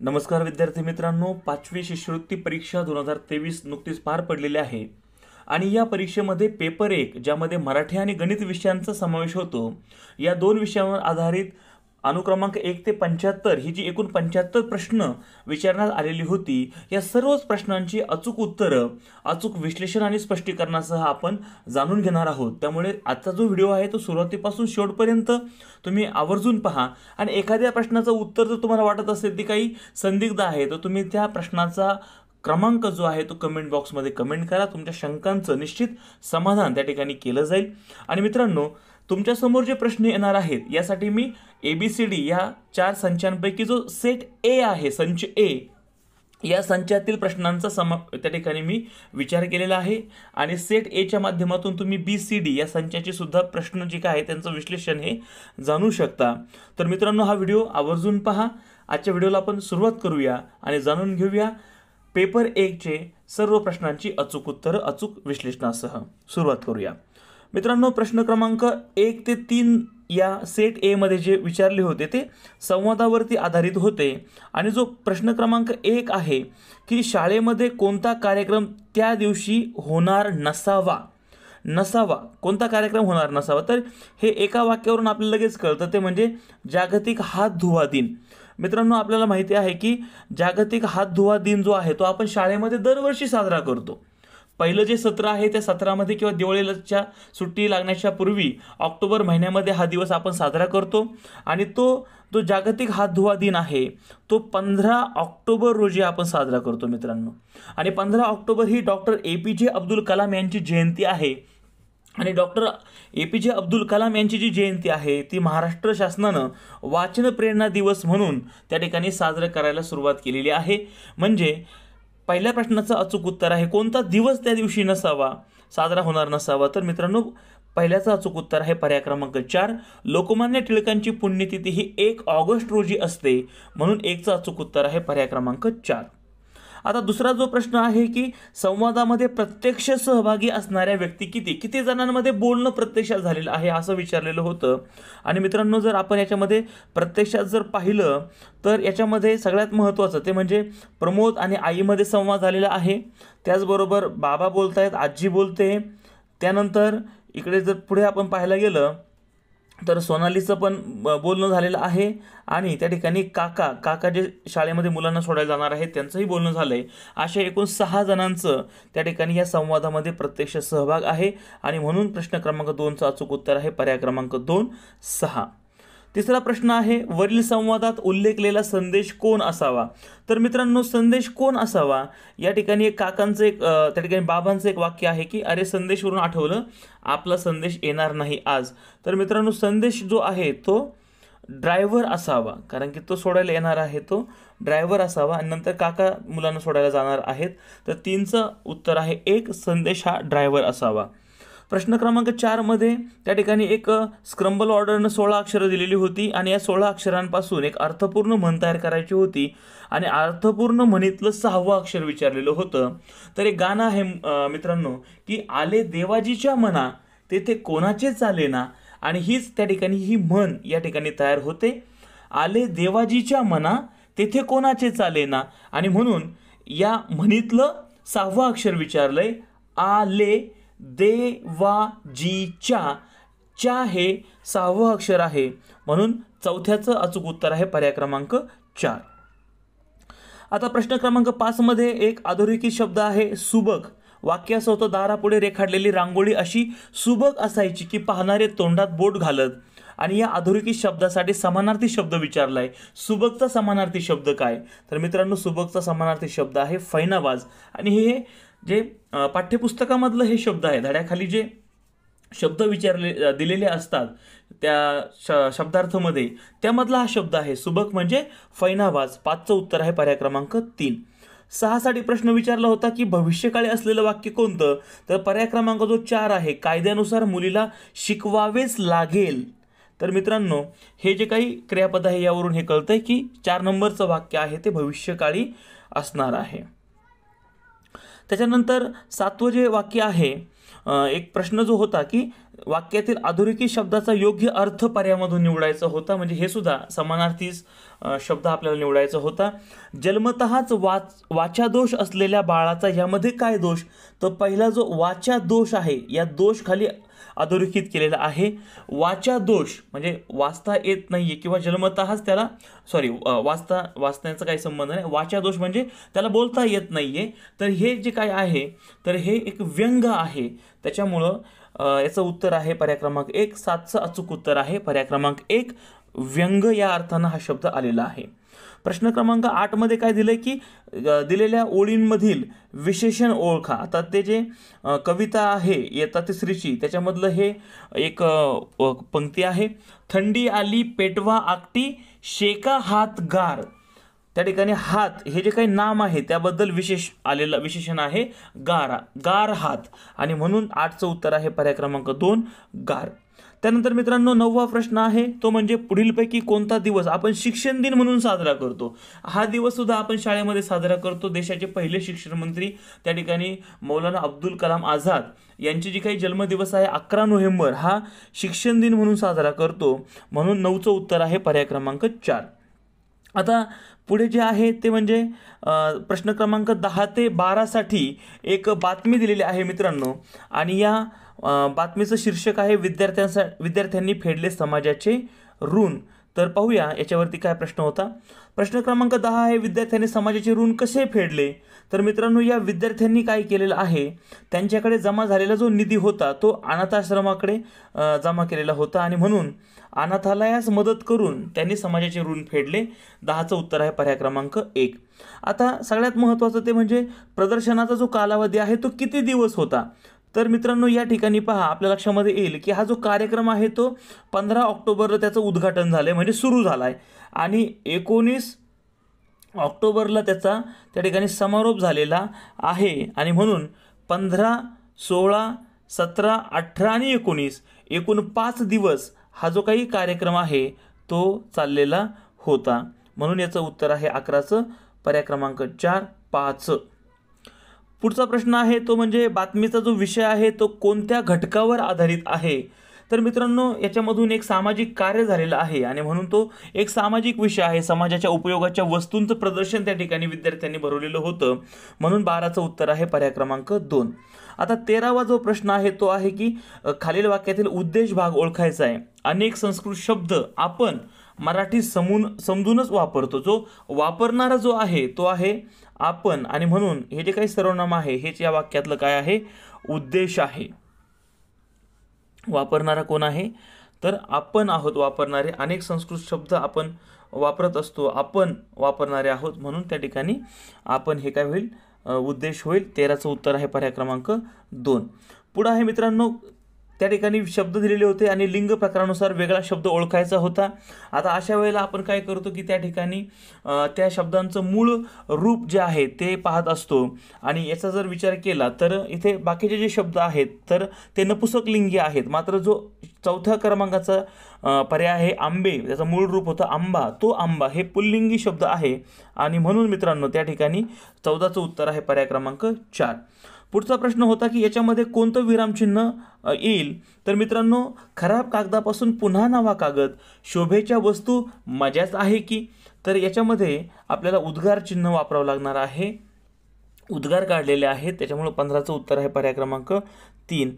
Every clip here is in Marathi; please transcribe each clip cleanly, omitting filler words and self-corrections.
नमस्कार विद्यार्थी मित्रांनो, 5वी शिष्यवृत्ती परीक्षा 2023 नुकतीच पार पडलेली आहे आणि या परीक्षेमध्ये पेपर 1 ज्यामध्ये मराठी आणि गणित विषयांचा समावेश होतो, या दोन विषयांवर आधारित अनुक्रमांक 1 ते 75 ही जी एकूण 75 प्रश्न विचारण्यात आलेली होती, या सर्वच प्रश्नांची अचूक उत्तरं, अचूक विश्लेषण आणि स्पष्टीकरणासह आपण जाणून घेणार आहोत। त्यामुळे आजचा जो व्हिडिओ आहे तो सुरुवातीपासून शेवटपर्यंत तुम्ही आवर्जून पहा आणि एखाद्या प्रश्नाचं उत्तर जर तुम्हाला वाटत असेल की काही संदिग्ध आहे तर तुम्ही त्या प्रश्नाचा क्रमांक जो आहे तो कमेंट बॉक्समध्ये कमेंट करा। तुमच्या शंकांचं निश्चित समाधान त्या ठिकाणी केलं जाईल। आणि मित्रांनो, तुमच्यासमोर जे प्रश्न येणार आहेत यासाठी मी ABCD या 4 संचांपैकी जो सेट ए आहे, संच ए, या संचातील प्रश्नांचा त्या ठिकाणी मी विचार केलेला आहे आणि सेट एच्या माध्यमातून तुम्ही BCD या संचाची सुद्धा प्रश्न जे काय आहे त्यांचं विश्लेषण हे जाणू शकता। तर मित्रांनो, हा व्हिडिओ आवर्जून पहा। आजच्या व्हिडिओला आपण सुरुवात करूया आणि जाणून घेऊया पेपर 1 चे सर्व प्रश्नांची अचूक उत्तरं अचूक विश्लेषणासह। सुरुवात करूया मित्रांनो। प्रश्न क्रमांक 1 ते 3 या सेट ए मध्ये जे विचारले होते ते संवादावरती आधारित होते आणि जो प्रश्न क्रमांक 1 आहे की शाळेमध्ये कोणता कार्यक्रम त्या दिवशी होणार नसावा, कोणता कार्यक्रम होणार नसावा, तर हे एका वाक्यावरून आपल्याला लगेच कळतं, ते म्हणजे जागतिक हात धुवा दिन। मित्रांनो, आपल्याला माहिती आहे की जागतिक हात धुवा दिन जो आहे तो आपण शाळेमध्ये दरवर्षी साजरा करतो। पहिलं जे सत्र आहे त्या सत्रामध्ये किंवा दिवाळीच्या सुट्टी लागण्याच्या पूर्वी ऑक्टोबर महिन्यामध्ये हा दिवस आपण साजरा करतो आणि तो जागतिक हात धुवा दिन आहे तो 15 ऑक्टोबर रोजी आपण साजरा करतो मित्रांनो। आणि 15 ऑक्टोबर ही डॉक्टर APJ अब्दुल कलाम यांची जयंती आहे आणि डॉक्टर APJ अब्दुल कलाम यांची जी जयंती आहे ती महाराष्ट्र शासनानं वाचन प्रेरणा दिवस म्हणून त्या ठिकाणी साजरं करायला सुरुवात केलेली आहे। म्हणजे पहिल्या प्रश्नाचं अचूक उत्तर आहे कोणता दिवस त्या दिवशी नसावा, साजरा होणार नसावा, तर मित्रांनो पहिल्याचं अचूक उत्तर आहे पर्याय क्रमांक 4, लोकमान्य टिळकांची पुण्यतिथी ही 1 ऑगस्ट रोजी असते, म्हणून 1चं अचूक उत्तर आहे पर्याय क्रमांक 4। आता दुसरा जो प्रश्न आहे की संवादामध्ये प्रत्यक्ष सहभागी असणाऱ्या व्यक्ती किती जणांमध्ये बोलणं प्रत्यक्षात झालेलं आहे असं विचारलेलं होतं। आणि मित्रांनो, जर आपण याच्यामध्ये प्रत्यक्षात जर पाहिलं तर याच्यामध्ये सगळ्यात महत्त्वाचं ते म्हणजे प्रमोद आणि आईमध्ये संवाद झालेला आहे, त्याचबरोबर बाबा बोलतायत, आजी बोलते, त्यानंतर इकडे जर पुढे आपण पाहायला गेलं तर सोनालीचं पण बोलणं झालेलं आहे आणि त्या ठिकाणी काका जे शाळेमध्ये मुलांना सोडायला जाणार आहेत त्यांचंही बोलणं झालंय। अशा एकूण 6 जणांचं त्या ठिकाणी या संवादामध्ये प्रत्यक्ष सहभाग आहे आणि म्हणून प्रश्न क्रमांक 2चं अचूक उत्तर आहे पर्याय क्रमांक 2, 6। तिसरा प्रश्न आहे वरील संवादात उल्लेखलेला संदेश कोण असावा, तर मित्रांनो संदेश कोण असावा या ठिकाणी एक काकांचं एक त्या ठिकाणी बाबांचं एक वाक्य आहे की अरे संदेशवरून आठवलं आपला संदेश येणार नाही आज, तर मित्रांनो संदेश जो आहे तो ड्रायव्हर असावा, कारण की तो सोडायला येणार आहे तो ड्रायव्हर असावा आणि नंतर काका मुलांना सोडायला जाणार आहेत, तर 3चं उत्तर आहे 1, संदेश हा ड्रायव्हर असावा। प्रश्न क्रमांक 4 मध्ये त्या ठिकाणी एक स्क्रम्बल ऑर्डरनं 16 अक्षरं दिलेली होती आणि या 16 अक्षरांपासून एक अर्थपूर्ण म्हण तयार करायची होती आणि अर्थपूर्ण म्हणीतलं 6वं अक्षर विचारलेलं होतं। तर एक गाणं आहे मित्रांनो की आले देवाजीच्या मना तेथे कोणाचे चालेना, आणि हीच त्या ठिकाणी ही म्हण या ठिकाणी तयार होते, आले देवाजीच्या मना तेथे कोणाचे चालेना, आणि म्हणून या म्हणीतलं 6वं अक्षर विचारलंय, आले देवाजीच्या, च्या हे 6वं अक्षर आहे, म्हणून 4थ्याचं अचूक उत्तर आहे पर्याय क्रमांक 4। आता प्रश्न क्रमांक 5 मध्ये एक अधोरेखित शब्द आहे सुबक। वाक्य असं होतं, दारापुढे रेखाटलेली रांगोळी अशी सुबक असायची की पाहणारे तोंडात बोट घालत, आणि या अधोरेखित शब्दासाठी समानार्थी शब्द विचारलाय। सुबकचा समानार्थी शब्द काय, तर मित्रांनो सुबकचा समानार्थी शब्द आहे फैनाबाज, आणि हे जे पाठ्यपुस्तकामधलं हे शब्द आहे, धड्याखाली जे शब्द दिलेले असतात त्या शब्दार्थमध्ये त्यामधला हा शब्द आहे सुबक म्हणजे फैनाबाज। 5चं उत्तर आहे पर्याय क्रमांक 3। 6 साठी प्रश्न विचारला होता की भविष्यकाळी असलेलं वाक्य कोणतं, तर पर्याय क्रमांक जो 4 आहे, कायद्यानुसार मुलीला शिकवावेच लागेल। तर मित्रांनो हे जे काही क्रियापद आहे यावरून हे कळतंय की 4 नंबरचं वाक्य आहे ते भविष्यकाळी असणार आहे। त्याच्यानंतर 7वं जे वाक्य आहे, एक प्रश्न जो होता की वाक्यातील अधोरेखित शब्दाचा योग्य अर्थ पर्यायामधून निवडायचा होता, म्हणजे हे सुद्धा समानार्थी शब्द आपल्याला निवडायचा होता. जन्मतःच वाचादोष असलेल्या बाळाचा यामध्ये काय दोष? तर पहिला जो वाचा दोष आहे या दोष खाली अधोरेखित केलेला आहे. वाचा दोष म्हणजे वाचता येत नाहीये किंवा जन्मतःच त्याला वाचण्याचा काही संबंध नाही. वाचा दोष म्हणजे त्याला बोलता येत नाहीये. तर हे जे काय आहे तर हे एक व्यंग आहे. त्याच्यामुळं याचं उत्तर आहे पर्याय क्रमांक 1. 7चं अचूक उत्तर आहे पर्याय क्रमांक 1. व्यंग या अर्थानं हा शब्द आलेला आहे. प्रश्न क्रमांक 8 मध्ये काय दिलंय की दिलेल्या ओळींमधील विशेषण ओळखा. आता ते जे कविता आहे इयत्ता 3ची त्याच्यामधलं हे एक पंक्ती आहे. थंडी आली पेटवा आकटी शेका हात गार. त्या ठिकाणी हात हे जे काही नाम आहे त्याबद्दल विशेषण आहे गार हात, आणि म्हणून 8चं उत्तर आहे पर्याय क्रमांक 2 गार. त्यानंतर मित्रांनो 9वा प्रश्न आहे तो म्हणजे पुढीलपैकी कोणता दिवस आपण शिक्षण दिन म्हणून साजरा करतो? हा दिवस सुद्धा आपण शाळेमध्ये साजरा करतो. देशाचे पहिले शिक्षण मंत्री त्या ठिकाणी मौलाना अब्दुल कलाम आझाद यांची जी काही जन्मदिवस आहे 11 नोव्हेंबर हा शिक्षण दिन म्हणून साजरा करतो, म्हणून 9चं उत्तर आहे पर्याय क्रमांक 4. आता पुढे जे आहे ते म्हणजे प्रश्न क्रमांक 10 ते 12 साठी एक बातमी दिलेली आहे मित्रांनो, आणि या बातमीचं शीर्षक आहे विद्यार्थ्यांनी फेडले समाजाचे ऋण. तर पाहूया याच्यावरती काय प्रश्न होता. प्रश्न क्रमांक 10 आहे विद्यार्थ्यांनी समाजाचे ऋण कसे फेडले? तर मित्रांनो या विद्यार्थ्यांनी काय केलेलं आहे, त्यांच्याकडे जमा झालेला जो निधी होता तो अनाथाश्रमाकडे जमा केलेला होता, आणि म्हणून अनाथालयास मदत करून त्यांनी समाजाचे ऋण फेडले. 10चं उत्तर आहे पर्याय क्रमांक 1. आता सगळ्यात महत्त्वाचं ते म्हणजे प्रदर्शनाचा जो कालावधी आहे तो किती दिवस होता? तर मित्रांनो या ठिकाणी पहा आपल्या लक्षामध्ये येईल की हा जो कार्यक्रम आहे तो 15 ऑक्टोबरला त्याचं उद्घाटन झालंय, म्हणजे सुरू झालाय, आणि 19 ऑक्टोबरला त्याचा त्या ठिकाणी समारोप झालेला आहे, आणि म्हणून 15, 16, 17, 18 आणि 19 एकूण 5 दिवस हा जो काही कार्यक्रम आहे तो चाललेला होता, म्हणून याचं उत्तर आहे 11चं पर्याय क्रमांक 4 5. पुढचा प्रश्न आहे तो म्हणजे बातमीचा जो विषय आहे तो कोणत्या घटकावर आधारित आहे? तर मित्रांनो याच्यामधून एक सामाजिक कार्य झालेलं आहे, आणि म्हणून तो एक सामाजिक विषय आहे. समाजाच्या उपयोगाच्या वस्तूंचं प्रदर्शन त्या ठिकाणी विद्यार्थ्यांनी भरवलेलं होतं, म्हणून 12चं उत्तर आहे पर्याय क्रमांक 2. आता 13वा जो प्रश्न आहे तो आहे की खालील वाक्यातील उद्देश भाग ओळखायचा आहे. अनेक संस्कृत शब्द आपण मराठी समजूनच वापरतो. जो वापरणारा जो आहे तो आहे आपण, आणि म्हणून हे जे काही सर्वनाम आहे हेच या वाक्यातलं काय आहे? उद्देश आहे. वापरणारा कोण आहे? तर आपण आहोत वापरणारे. अनेक संस्कृत शब्द आपण वापरत असतो, आपण वापरणारे आहोत, म्हणून त्या ठिकाणी आपण हे काय होईल? उद्देश होईल. 13चं उत्तर आहे पर्याय क्रमांक 2. पुढे आहे मित्रांनो त्या ठिकाणी शब्द दिलेले होते आणि लिंग प्रकारानुसार वेगळा शब्द ओळखायचा होता. आता अशा वेळेला आपण काय करतो की त्या ठिकाणी त्या शब्दांचं मूळ रूप जे आहे ते पाहत असतो, आणि याचा जर विचार केला तर इथे बाकीचे जे शब्द आहेत तर ते नपुसकलिंगी आहेत. मात्र जो 4थ्या क्रमांकाचा पर्याय आहे आंबे, त्याचं मूळ रूप होतं आंबा, तो आंबा हे पुल्लिंगी शब्द आहे, आणि म्हणून मित्रांनो त्या ठिकाणी 14चं उत्तर आहे पर्याय क्रमांक 4. पुढचा प्रश्न होता की याच्यामध्ये कोणतं विरामचिन्ह येईल? तर मित्रांनो खराब कागदापासून पुन्हा नवा कागद, शोभेच्या वस्तू मजाच आहे की? तर याच्यामध्ये आपल्याला उद्गार चिन्ह वापरावं लागणार आहे. उद्गार काढलेले आहेत, त्याच्यामुळे 15चं उत्तर आहे पर्याय क्रमांक 3.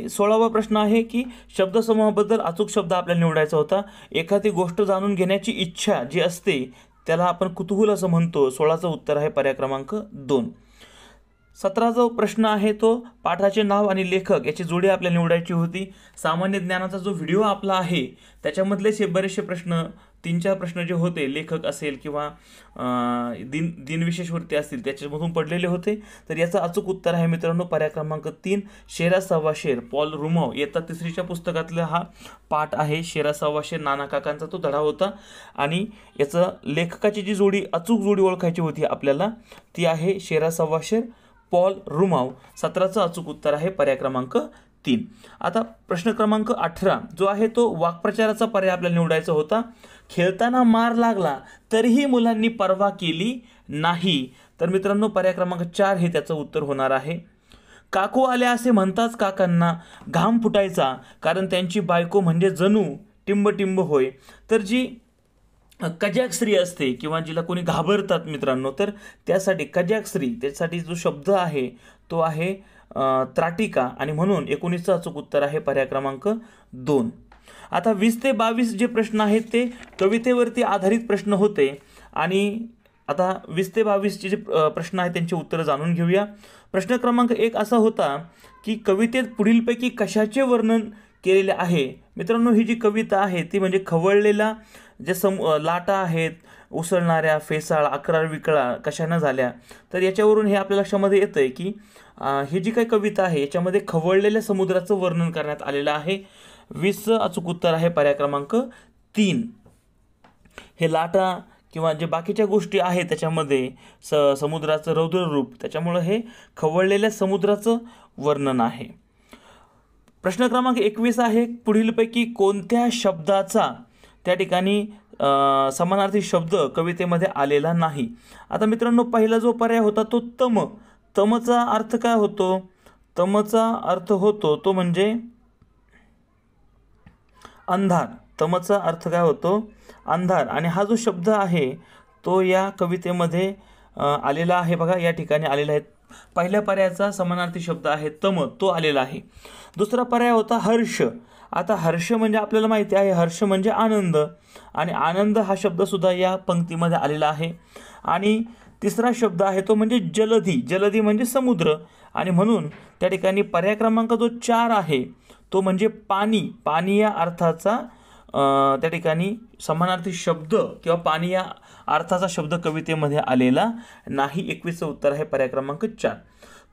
16वा प्रश्न आहे की शब्दसमूहाबद्दल अचूक शब्द आपल्याला निवडायचा होता. एखादी गोष्ट जाणून घेण्याची इच्छा जी असते त्याला आपण कुतूहल असं म्हणतो. 16चं उत्तर आहे पर्याय क्रमांक 2. 17चा प्रश्न आहे तो पाठाचे नाव आणि लेखक याची जोडी आपल्याला निवडायची होती. सामान्य ज्ञानाचा जो व्हिडिओ आपला आहे त्याच्यामधलेच हे बरेचसे प्रश्न 3-4 प्रश्न जे होते लेखक असेल किंवा दिनविशेषवरती असतील त्याच्यामधून पडलेले होते. तर याचं अचूक उत्तर आहे मित्रांनो पर्याय क्रमांक 3 शेरा सव्वा शेर. पॉल रुमॉव इयत्ता 3च्या पुस्तकातला हा पाठ आहे. शेरा सव्वा शेर नाना काकांचा तो धडा होता, आणि याचं लेखकाची जी जोडी अचूक जोडी ओळखायची होती आपल्याला ती आहे शेरा सव्वा शेर पॉल रुमॉव. 17चं अचूक उत्तर आहे पर्याय क्रमांक 3. आता प्रश्न क्रमांक 18 जो आहे तो वाक्प्रचाराचा पर्याय आपल्याला निवडायचा होता. खेळताना मार लागला तरीही मुलांनी पर्वा केली नाही. तर मित्रांनो पर्याय क्रमांक 4 हे त्याचं उत्तर होणार आहे. काकू आल्या असे म्हणताच काकांना घाम फुटायचा, कारण त्यांची बायको म्हणजे जणू टिंब टिंब होय. तर जी कजाक स्त्री असते किंवा जिला कोणी घाबरतात मित्रांनो, तर त्यासाठी कजाक स्त्री, त्यासाठी जो शब्द आहे तो आहे त्राटिका, आणि म्हणून 19चं अचूक उत्तर आहे पर्याय क्रमांक 2. आता 20 ते 22 जे प्रश्न आहेत ते कवितेवरती आधारित प्रश्न होते, आणि आता 20 ते 22चे जे प्रश्न आहेत त्यांची उत्तरं जाणून घेऊया. प्रश्न क्रमांक 1 असा होता की कवितेत पुढीलपैकी कशाचे वर्णन केलेले आहे. मित्रांनो, ही जी कविता आहे ती म्हणजे खवळलेला जे लाटा आहेत उसळणाऱ्या, फेसाळ, अकराळ विकळा कशानं झाल्या, तर याच्यावरून हे आपल्या लक्षामध्ये येतं आहे की ही जी काही कविता आहे याच्यामध्ये खवळलेल्या समुद्राचं वर्णन करण्यात आलेलं आहे. 20चं अचूक उत्तर आहे पर्याय क्रमांक 3. हे लाटा किंवा जे बाकीच्या गोष्टी आहेत त्याच्यामध्ये समुद्राचं रौद्ररूप, त्याच्यामुळं हे खवळलेल्या समुद्राचं वर्णन आहे. प्रश्न क्रमांक 21 आहे, पुढीलपैकी कोणत्या शब्दाचा त्या ठिकाणी समानार्थी शब्द कवितेमध्ये आलेला नाही. आता मित्रांनो, पहिला जो पर्याय होता तो तम. तमचा अर्थ काय होतो? तमचा अर्थ होतो तो म्हणजे अंधार. तमचा अर्थ काय होतो? अंधार. आणि हा जो शब्द आहे तो या कवितेमध्ये आलेला आहे. बघा या ठिकाणी आलेला आहे. पहिल्या पर्यायाचा समानार्थी शब्द आहे तम, तो आलेला आहे. दुसरा पर्याय होता हर्ष. आता हर्ष म्हणजे आपल्याला माहिती आहे, हर्ष म्हणजे आनंद, आणि आनंद हा शब्द सुद्धा या पंक्तीमध्ये आलेला आहे. आणि तिसरा शब्द आहे तो म्हणजे जलधी. जलधी म्हणजे समुद्र, आणि म्हणून त्या ठिकाणी पर्याय क्रमांक जो 4 आहे तो म्हणजे पाणी. पाणी या अर्थाचा त्या ठिकाणी समानार्थी शब्द किंवा पाणी या अर्थाचा शब्द कवितेमध्ये आलेला नाही. 21चं उत्तर आहे पर्याय क्रमांक 4.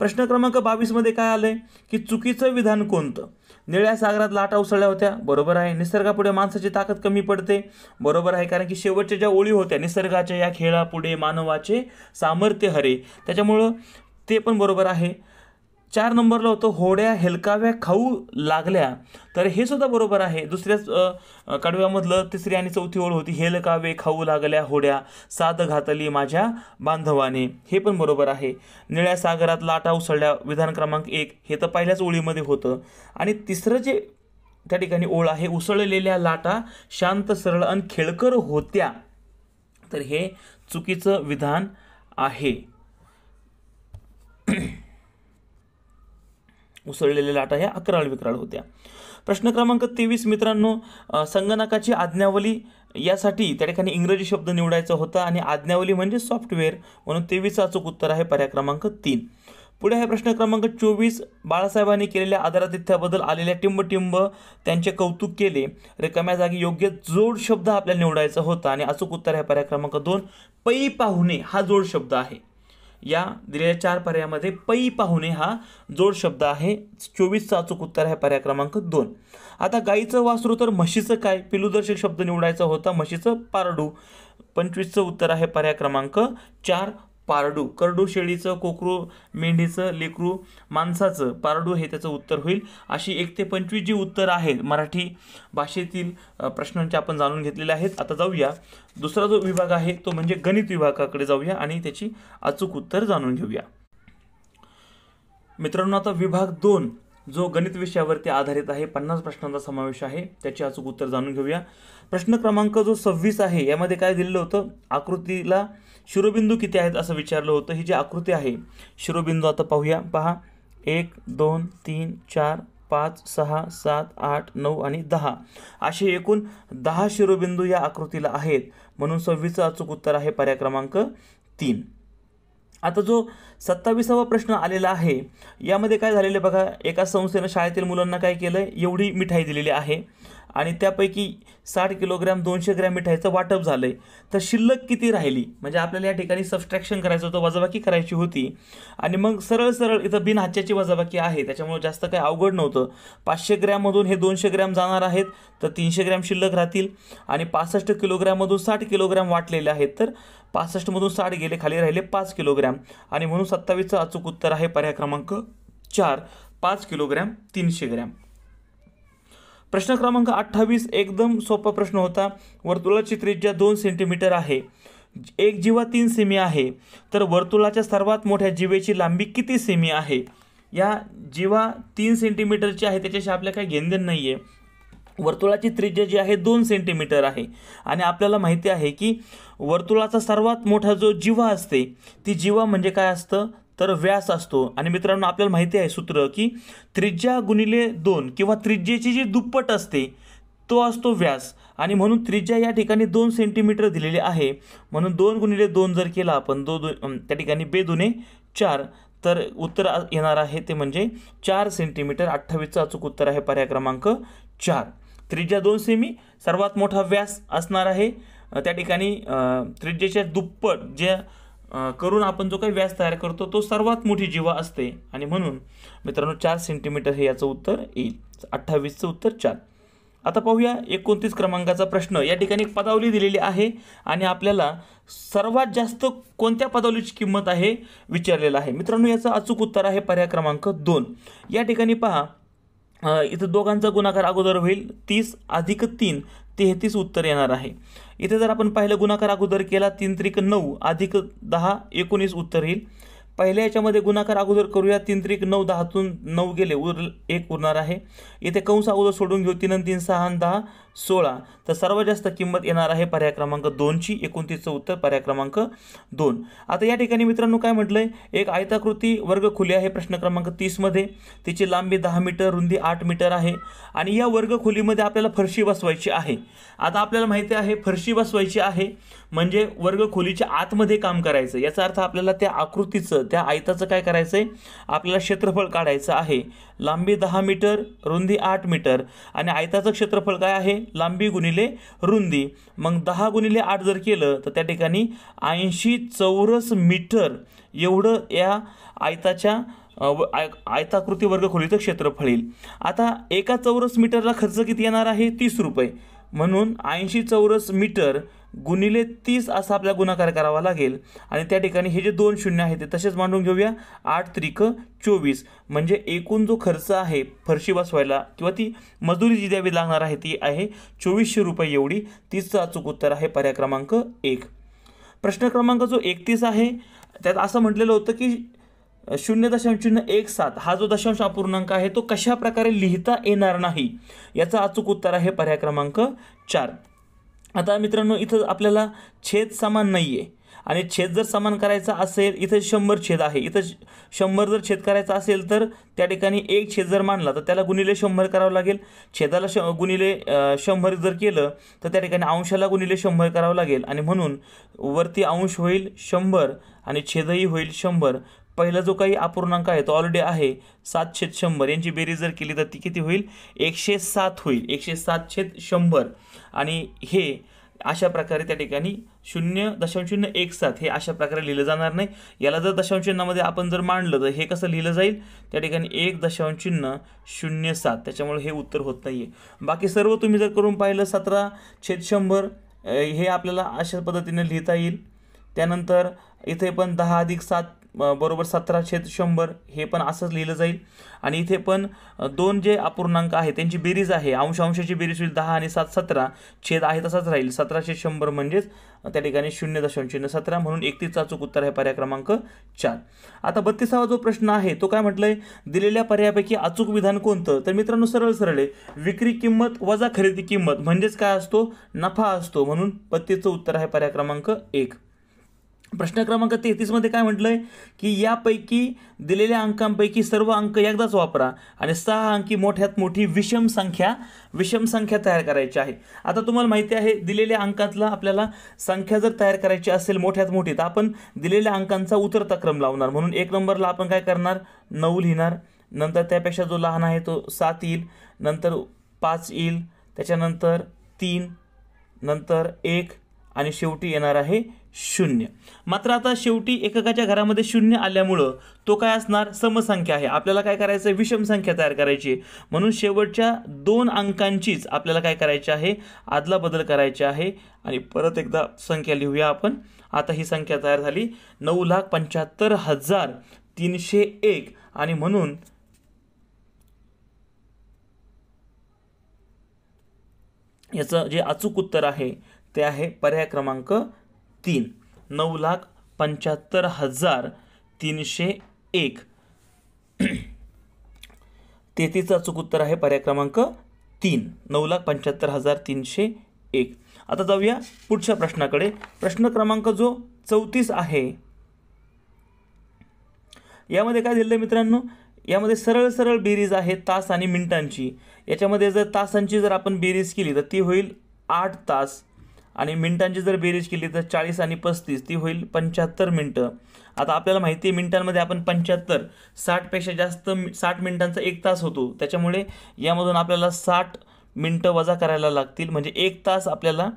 प्रश्न क्रमांक 22 मध्ये काय आलंय की चुकीचं विधान कोणतं? निळ्या सागरात लाटा उसळल्या होत्या, बरोबर आहे. निसर्गापुढे माणसाची ताकद कमी पडते, बरोबर आहे, कारण की शेवटच्या ज्या ओळी होत्या निसर्गाच्या या खेळापुढे मानवाचे सामर्थ्य हरे, त्याच्यामुळं ते पण बरोबर आहे. 4 नंबरला होतं होड्या हेलकाव्या खाऊ लागल्या, तर हे सुद्धा बरोबर आहे. दुसऱ्याच कडव्यामधलं 3री आणि 4थी ओळ होती हेलकावे खाऊ लागल्या होड्या साद घातली माझ्या बांधवाने, हे पण बरोबर आहे. निळ्या सागरात लाटा उसळल्या विधान क्रमांक 1 हे तर पहिल्याच ओळीमध्ये होतं. आणि तिसरं जे त्या ठिकाणी ओळ आहे उसळलेल्या लाटा शांत सरळ आणि खेळकर होत्या, तर हे चुकीचं विधान आहे. उसळलेल्या लाटा ह्या अकराळ विक्राळ होत्या. प्रश्न क्रमांक 23 मित्रांनो, संगणकाची आज्ञावली यासाठी त्या ठिकाणी इंग्रजी शब्द निवडायचा होता, आणि आज्ञावली म्हणजे सॉफ्टवेअर, म्हणून 23चं अचूक उत्तर आहे पर्याय क्रमांक 3. पुढे आहे प्रश्न क्रमांक 24, बाळासाहेबांनी केलेल्या आदरातिथ्याबद्दल आलेल्या टिंब त्यांचे कौतुक केले. रिकाम्या जागी योग्य जोड शब्द आपल्याला निवडायचा होता, आणि अचूक उत्तर आहे पर्याय क्रमांक 2 पै पाहुणे हा जोड शब्द आहे. या दिलेल्या 4 पर्यायामध्ये पै पाहुणे हा जोड शब्द आहे. 24चं अचूक उत्तर आहे पर्याय क्रमांक 2. आता गाईचं वासरू तर म्हशीचं काय? पिलूदर्शक शब्द निवडायचा होता, म्हशीचं पारडू. 25चं उत्तर आहे पर्याय क्रमांक 4 पारडू. करडू शेळीचं, कोकरू मेंढीचं, लेकरू माणसाचं, पारडू हे त्याचं उत्तर होईल. अशी 1 ते 25 जी उत्तर आहेत मराठी भाषेतील प्रश्नांचे आपण जाणून घेतलेले आहेत. आता जाऊया दुसरा जो विभाग आहे तो म्हणजे गणित विभागाकडे जाऊया आणि त्याची अचूक उत्तर जाणून घेऊया. मित्रांनो, आता विभाग 2 जो गणित विषयावरती आधारित आहे, 50 प्रश्नांचा समावेश आहे, त्याचे अचूक उत्तर जाणून घेऊया. प्रश्न क्रमांक जो 26 आहे यामध्ये काय दिलेलं होतं? आकृतीला शिरोबिंदू किती आहेत असं विचारलं होतं. ही जी आकृती आहे शिरोबिंदू आता पाहूया. पहा 1 2 3 4 5 6 7 8 9 आणि 10 असे एकूण 10 शिरोबिंदू या आकृतीला आहेत, म्हणून 26चं अचूक उत्तर आहे पर्याय क्रमांक 3. आता जो 27वा प्रश्न आलेला आहे यामध्ये काय झालेलं बघा, एका संस्थेनं शाळेतील मुलांना काय केलं, एवढी मिठाई दिलेली आहे आणि त्यापैकी 60 किलोग्रॅम 200 ग्रॅम मिठाईचं वाटप झालंय, तर शिल्लक किती राहिली? म्हणजे आपल्याला या ठिकाणी सबस्ट्रॅक्शन करायचं होतं, वजाबाकी करायची होती. आणि मग सरळ सरळ इथं बिनहाच्याची वजाबाकी आहे, त्याच्यामुळे जास्त काही अवघड नव्हतं. 500 ग्रॅममधून हे 200 ग्रॅम जाणार आहेत, तर 300 ग्रॅम शिल्लक राहतील. आणि 65 किलोग्रॅममधून 60 किलोग्रॅम वाटलेले आहेत, तर 65 मधून 60 गेले, खाली राहिले 5 किलोग्रॅम. आणि म्हणून 27चं अचूक उत्तर आहे पर्याय क्रमांक 4 5 किलोग्रॅम 300 ग्रॅम. प्रश्न क्रमांक 28 एकदम सोपा प्रश्न होता. वर्तुळाची त्रिज्या 2 सेंटीमीटर आहे, एक जीवा 3 सेमी आहे, तर वर्तुळाच्या सर्वात मोठ्या जीवेची लांबी किती सेमी आहे? या जीवा 3 सेंटीमीटरची आहे त्याच्याशी आपल्या काही घेणदेण नाही आहे. वर्तुळाची त्रिज्या जी आहे 2 सेंटीमीटर आहे आणि आपल्याला माहिती आहे की वर्तुळाचा सर्वात मोठा जो जीवा असते ती जीवा म्हणजे काय असतं तर व्यास असतो. आणि मित्रांनो आपल्याला माहिती आहे सूत्र की त्रिज्या गुणिले 2 किंवा त्रिज्येची जी दुप्पट असते तो असतो व्यास. आणि म्हणून त्रिज्या या ठिकाणी 2 सेंटीमीटर दिलेली आहे, म्हणून 2 गुणिले 2 जर केला आपण त्या ठिकाणी 2 दुने 4 तर उत्तर येणार आहे ते म्हणजे 4 सेंटीमीटर. 28चं अचूक उत्तर आहे पर्याय क्रमांक 4. त्रिज्या 2 सेमी, सर्वात मोठा व्यास असणार आहे त्या ठिकाणी त्रिज्येच्या दुप्पट जे करून आपण जो काही व्यास तयार करतो तो सर्वात मोठी जीवा असते आणि म्हणून मित्रांनो 4 सेंटीमीटर हे याचं उत्तर येईल. 28चं उत्तर 4. आता पाहूया 29 क्रमांकाचा प्रश्न. या ठिकाणी एक पदावली दिलेली आहे आणि आपल्याला सर्वात जास्त कोणत्या पदावलीची किंमत आहे विचारलेलं आहे. मित्रांनो याचं अचूक उत्तर आहे पर्याय क्रमांक 2. या ठिकाणी पहा इथं दोघांचा गुणाकार अगोदर होईल 30 अधिक 3 33 उत्तर येणार आहे. इथे जर आपण पाहिलं गुणाकार अगोदर केला 3 त्रिक 9 अधिक 10 19 उत्तर येईल. पहिल्या याच्यामध्ये गुणाकार अगोदर करूया 3 त्रिक 9 10तून 9 गेले 1 उरणार आहे. इथे कंस अगोदर सोडून घेऊ 3 आणि 3 6 आणि 10 16 तर सर्वात जास्त किंमत येणार आहे पर्याय क्रमांक 2ची. 29चं उत्तर पर्याय क्रमांक 2. आता या ठिकाणी मित्रांनो काय म्हटलंय एक आयताकृती वर्गखोली आहे प्रश्न क्रमांक 30 मध्ये. तिची लांबी 10 मीटर रुंदी 8 मीटर आहे आणि या वर्गखोलीमध्ये आपल्याला फरशी बसवायची आहे. आता आपल्याला माहिती आहे फरशी बसवायची आहे म्हणजे वर्गखोलीच्या आतमध्ये काम करायचं. याचा अर्थ आपल्याला त्या आकृतीचं त्या आयताचं काय करायचंय आपल्याला क्षेत्रफळ काढायचं आहे. लांबी 10 मीटर रुंदी 8 मीटर आणि आयताचं क्षेत्रफळ काय आहे लांबी गुणिले रुंदी. मग 10 गुणिले 8 जर केलं तर त्या ठिकाणी 80 चौरस मीटर एवढं या आयताच्या आयताकृती वर्गखोलीचं क्षेत्रफळ येईल. आता एका चौरस मीटरला खर्च किती येणार आहे 30 रुपये. म्हणून 80 चौरस मीटर गुणिले 30 असा आपला गुणाकार करावा लागेल आणि त्या ठिकाणी हे जे 2 शून्य आहेत ते तसेच मांडून घेऊया. 8 त्रिक 24 म्हणजे एकूण जो खर्च आहे फरशी बसवायला किंवा ती मजुरी जी द्यावी लागणार आहे ती आहे 2400 रुपये एवढी. 30चं अचूक उत्तर आहे पर्याय क्रमांक 1. प्रश्न क्रमांक जो 31 आहे त्यात असं म्हटलेलं होतं की 0.017 हा जो दशांश अपूर्णांक आहे तो कशा प्रकारे लिहिता येणार नाही याचा अचूक उत्तर आहे पर्याय क्रमांक 4. आता मित्रांनो इथं आपल्याला छेद समान नाही आहे आणि छेद जर समान करायचा असेल इथं 100 छेद आहे. इथं 100 जर छेद करायचा असेल तर त्या ठिकाणी एक छेद जर मानला तर त्याला गुणिले 100 करावं लागेल. छेदाला गुणिले 100 जर केलं तर त्या ठिकाणी अंशाला गुणिले 100 करावं लागेल आणि म्हणून वरती अंश होईल 100 आणि छेदही होईल 100. पहिला जो काही अपूर्णांक आहे तो ऑलरेडी आहे 7/100 यांची बेरीज जर केली तर ती किती होईल 107 होईल. 107/100 आणि हे अशा प्रकारे त्या ठिकाणी 0.017 हे अशा प्रकारे लिहिलं जाणार नाही. याला जर दशांश चिन्हामध्ये आपण जर मांडलं तर हे कसं लिहिलं जाईल त्या ठिकाणी 1.07 त्याच्यामुळे हे उत्तर होत नाहीये. बाकी सर्व तुम्ही जर करून पाहिलं 17/100 हे आपल्याला अशा पद्धतीने लिहिता येईल. त्यानंतर इथे पण 10 अधिक 7 बरोबर 17/100 हे पण असंच लिहिलं जाईल. आणि इथे पण दोन जे अपूर्णांक आहेत त्यांची बेरीज आहे अंशाची बेरीज होईल 10 आणि 7 17 छेद आहे तसाच राहील 17/100 म्हणजेच त्या ठिकाणी 0.017 म्हणून 31चं अचूक उत्तर आहे पर्याय क्रमांक 4. आता 32वा जो प्रश्न आहे तो काय म्हटलंय दिलेल्या पर्यायापैकी अचूक विधान कोणतं. तर मित्रांनो सरळ सरळ आहे विक्री किंमत वजा खरेदी किंमत म्हणजेच काय असतो नफा असतो. म्हणून 32चं उत्तर आहे पर्याय क्रमांक 1. प्रश्न क्रमांक 33 मध्ये काय म्हटलंय की यापैकी दिलेल्या अंकांपैकी सर्व अंक एकदाच वापरा आणि 6 अंकी मोठ्यात मोठी विषम संख्या तयार करायची आहे. आता तुम्हाला माहिती आहे दिलेल्या अंकातला आपल्याला संख्या जर तयार करायची असेल मोठ्यात मोठी तर आपण दिलेल्या अंकांचा उतरता क्रम लावणार. म्हणून 1 नंबरला आपण काय करणार 9 लिहिणार. नंतर त्यापेक्षा जो लहान आहे तो 7 येईल. नंतर 5 येईल. त्याच्यानंतर 3 नंतर 1 आणि शेवटी येणार आहे 0. मात्र आता शेवटी एककाच्या घरामध्ये 0 आल्यामुळं तो काय असणार समसंख्या आहे. आपल्याला काय करायचं आहे विषम संख्या तयार करायची म्हणून शेवटच्या 2 अंकांचीच आपल्याला काय करायचे आहे आदला बदल करायचे आहे. आणि परत एकदा संख्या लिहूया आपण. आता ही संख्या तयार झाली 9,75,301 आणि म्हणून याचं जे अचूक उत्तर आहे ते आहे पर्याय क्रमांक 3 9,75,301. 33चं अचूक उत्तर आहे पर्याय क्रमांक 3, 9,75,301. आता जाऊया पुढच्या प्रश्नाकडे. प्रश्न क्रमांक जो 34 आहे, यामध्ये काय दिलेलं आहे मित्रांनो, यामध्ये सरळ सरळ बेरीज आहे तास आणि मिनिटांची. याच्यामध्ये जर तासांची जर आपण बेरीज केली तर ती होईल 8 तास, आणि मिनिटांची जर बेरीज केली तर 40 आणि 35 ती होईल 75 मिनिटं. आता आपल्याला माहिती आहे मिनिटांमध्ये आपण 75, 60पेक्षा जास्त 60 मिनिटांचा 1 तास होतो, त्याच्यामुळे यामधून आपल्याला 60 मिनिटं वजा करायला लागतील. म्हणजे 1 तास आपल्याला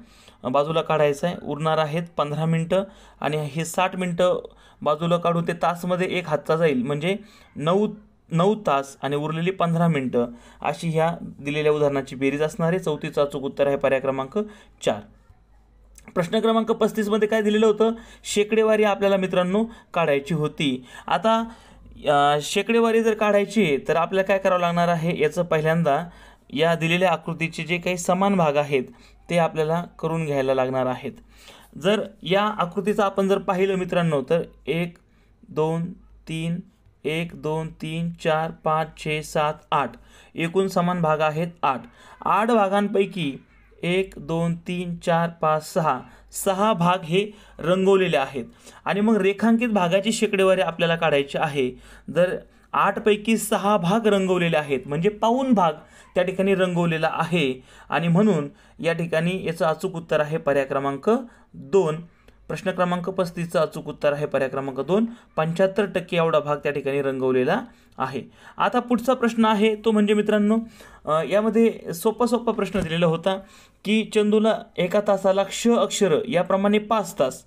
बाजूला काढायचं आहे, उरणार आहेत 15 मिनिटं, आणि हे 60 मिनिटं बाजूला काढून ते तासमध्ये एक हातचा जाईल, म्हणजे 9 तास आणि उरलेली 15 मिनिटं अशी ह्या दिलेल्या उदाहरणाची बेरीज असणार आहे. 34चं अचूक उत्तर आहे पर्याय क्रमांक 4. प्रश्न क्रमांक 35 मध्ये काय दिलेलं होतं, शेकडेवारी आपल्याला मित्रांनो काढायची होती. आता शेकडेवारी जर काढायची आहे तर आपल्याला काय करावं लागणार आहे, याचं पहिल्यांदा या दिलेल्या आकृतीचे जे काही समान भाग आहेत ते आपल्याला करून घ्यायला लागणार आहेत. जर या आकृतीचं आपण जर पाहिलं मित्रांनो तर 1 2 3 1 2 3 4 5 6 7 8 एकूण समान भाग आहेत 8. 8 भागांपैकी 1 2 3 4 5 6 भाग हे रंगवलेले आहेत, आणि मग रेखांकित भागाची शेकडेवारी आपल्याला काढायची आहे. जर 8 पैकी 6 भाग रंगवलेले आहेत म्हणजे पाऊण भाग त्या ठिकाणी रंगवलेला आहे, आणि म्हणून या ठिकाणी याचं अचूक उत्तर आहे पर्याय क्रमांक 2. प्रश्न क्रमांक 35चं अचूक उत्तर आहे पर्याय क्रमांक 2. 75% एवढा भाग त्या ठिकाणी रंगवलेला आहे. आता पुढचा प्रश्न आहे तो म्हणजे मित्रांनो, यामध्ये सोपा प्रश्न दिलेला होता की चंदूला एका तासाला क्ष अक्षर याप्रमाणे 5 तास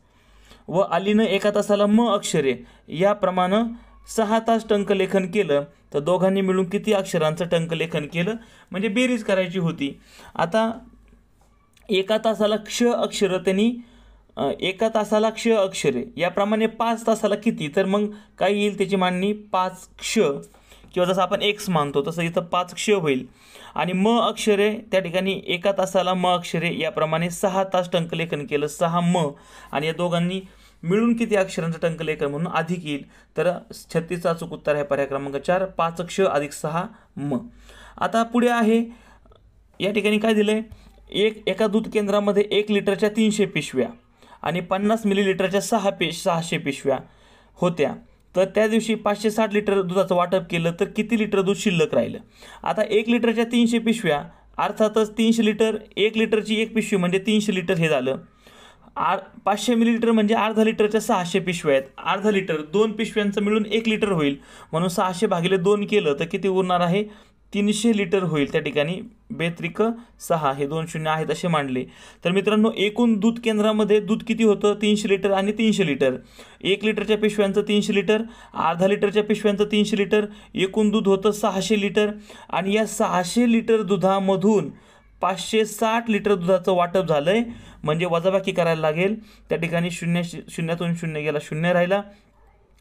व आलीनं एका तासाला म अक्षरे याप्रमाणे 6 तास टंकलेखन केलं तर दोघांनी मिळून किती अक्षरांचं टंकलेखन केलं, म्हणजे बेरीज करायची होती. आता एका तासाला क्ष अक्षर त्यांनी एका तासाला क्ष अक्षरे याप्रमाणे 5 तासाला किती, तर मग काय येईल त्याची मांडणी 5 क्ष, किंवा जसं आपण एक्स मानतो तसं इथं 5 क्ष होईल. आणि म अक्षरे त्या ठिकाणी एका तासाला म अक्षरे याप्रमाणे 6 तास टंकलेखन केलं, 6 म, आणि या दोघांनी मिळून किती अक्षरांचं टंकलेखन म्हणून अधिक येईल. तर 36चं अचूक उत्तर आहे पर्याय क्रमांक 4, 5 क्ष अधिक 6 म. आता पुढे आहे, या ठिकाणी काय दिलंय, एका दूध केंद्रामध्ये 1 लिटरच्या 300 पिशव्या आणि 50 मिलीलिटरच्या 600 पिशव्या होत्या. तर त्या दिवशी 560 लिटर दुधाचं वाटप केलं तर किती लिटर दूध शिल्लक राहिलं. आता 1 लिटरच्या 300 पिशव्या अर्थातच 300 लिटर, 1 लिटरची 1 पिशवी म्हणजे 300 लिटर हे झालं. 500 मिलीलिटर म्हणजे अर्धा लिटरच्या 600 पिशव्या आहेत. अर्धा लिटर 2 पिशव्यांचं मिळून 1 लिटर होईल, म्हणून 600 भागिले 2 केलं तर किती उरणार आहे, 300 लिटर होईल. त्या ठिकाणी 2 6 हे 2 शून्य आहेत असे मांडले. तर मित्रांनो एकूण दूध केंद्रामध्ये दूध किती होतं, 300 लिटर आणि 300 लिटर. 1 लिटरच्या पिशव्यांचं 300 लिटर, अर्धा लिटरच्या पिशव्यांचं 300 लिटर, एकूण दूध होतं 600 लिटर. आणि या 600 लिटर दुधामधून 560 लिटर दुधाचं वाटप झालंय, म्हणजे वजाबाकी करायला लागेल. त्या ठिकाणी शून्यातून 0 गेला, 0 राहिला.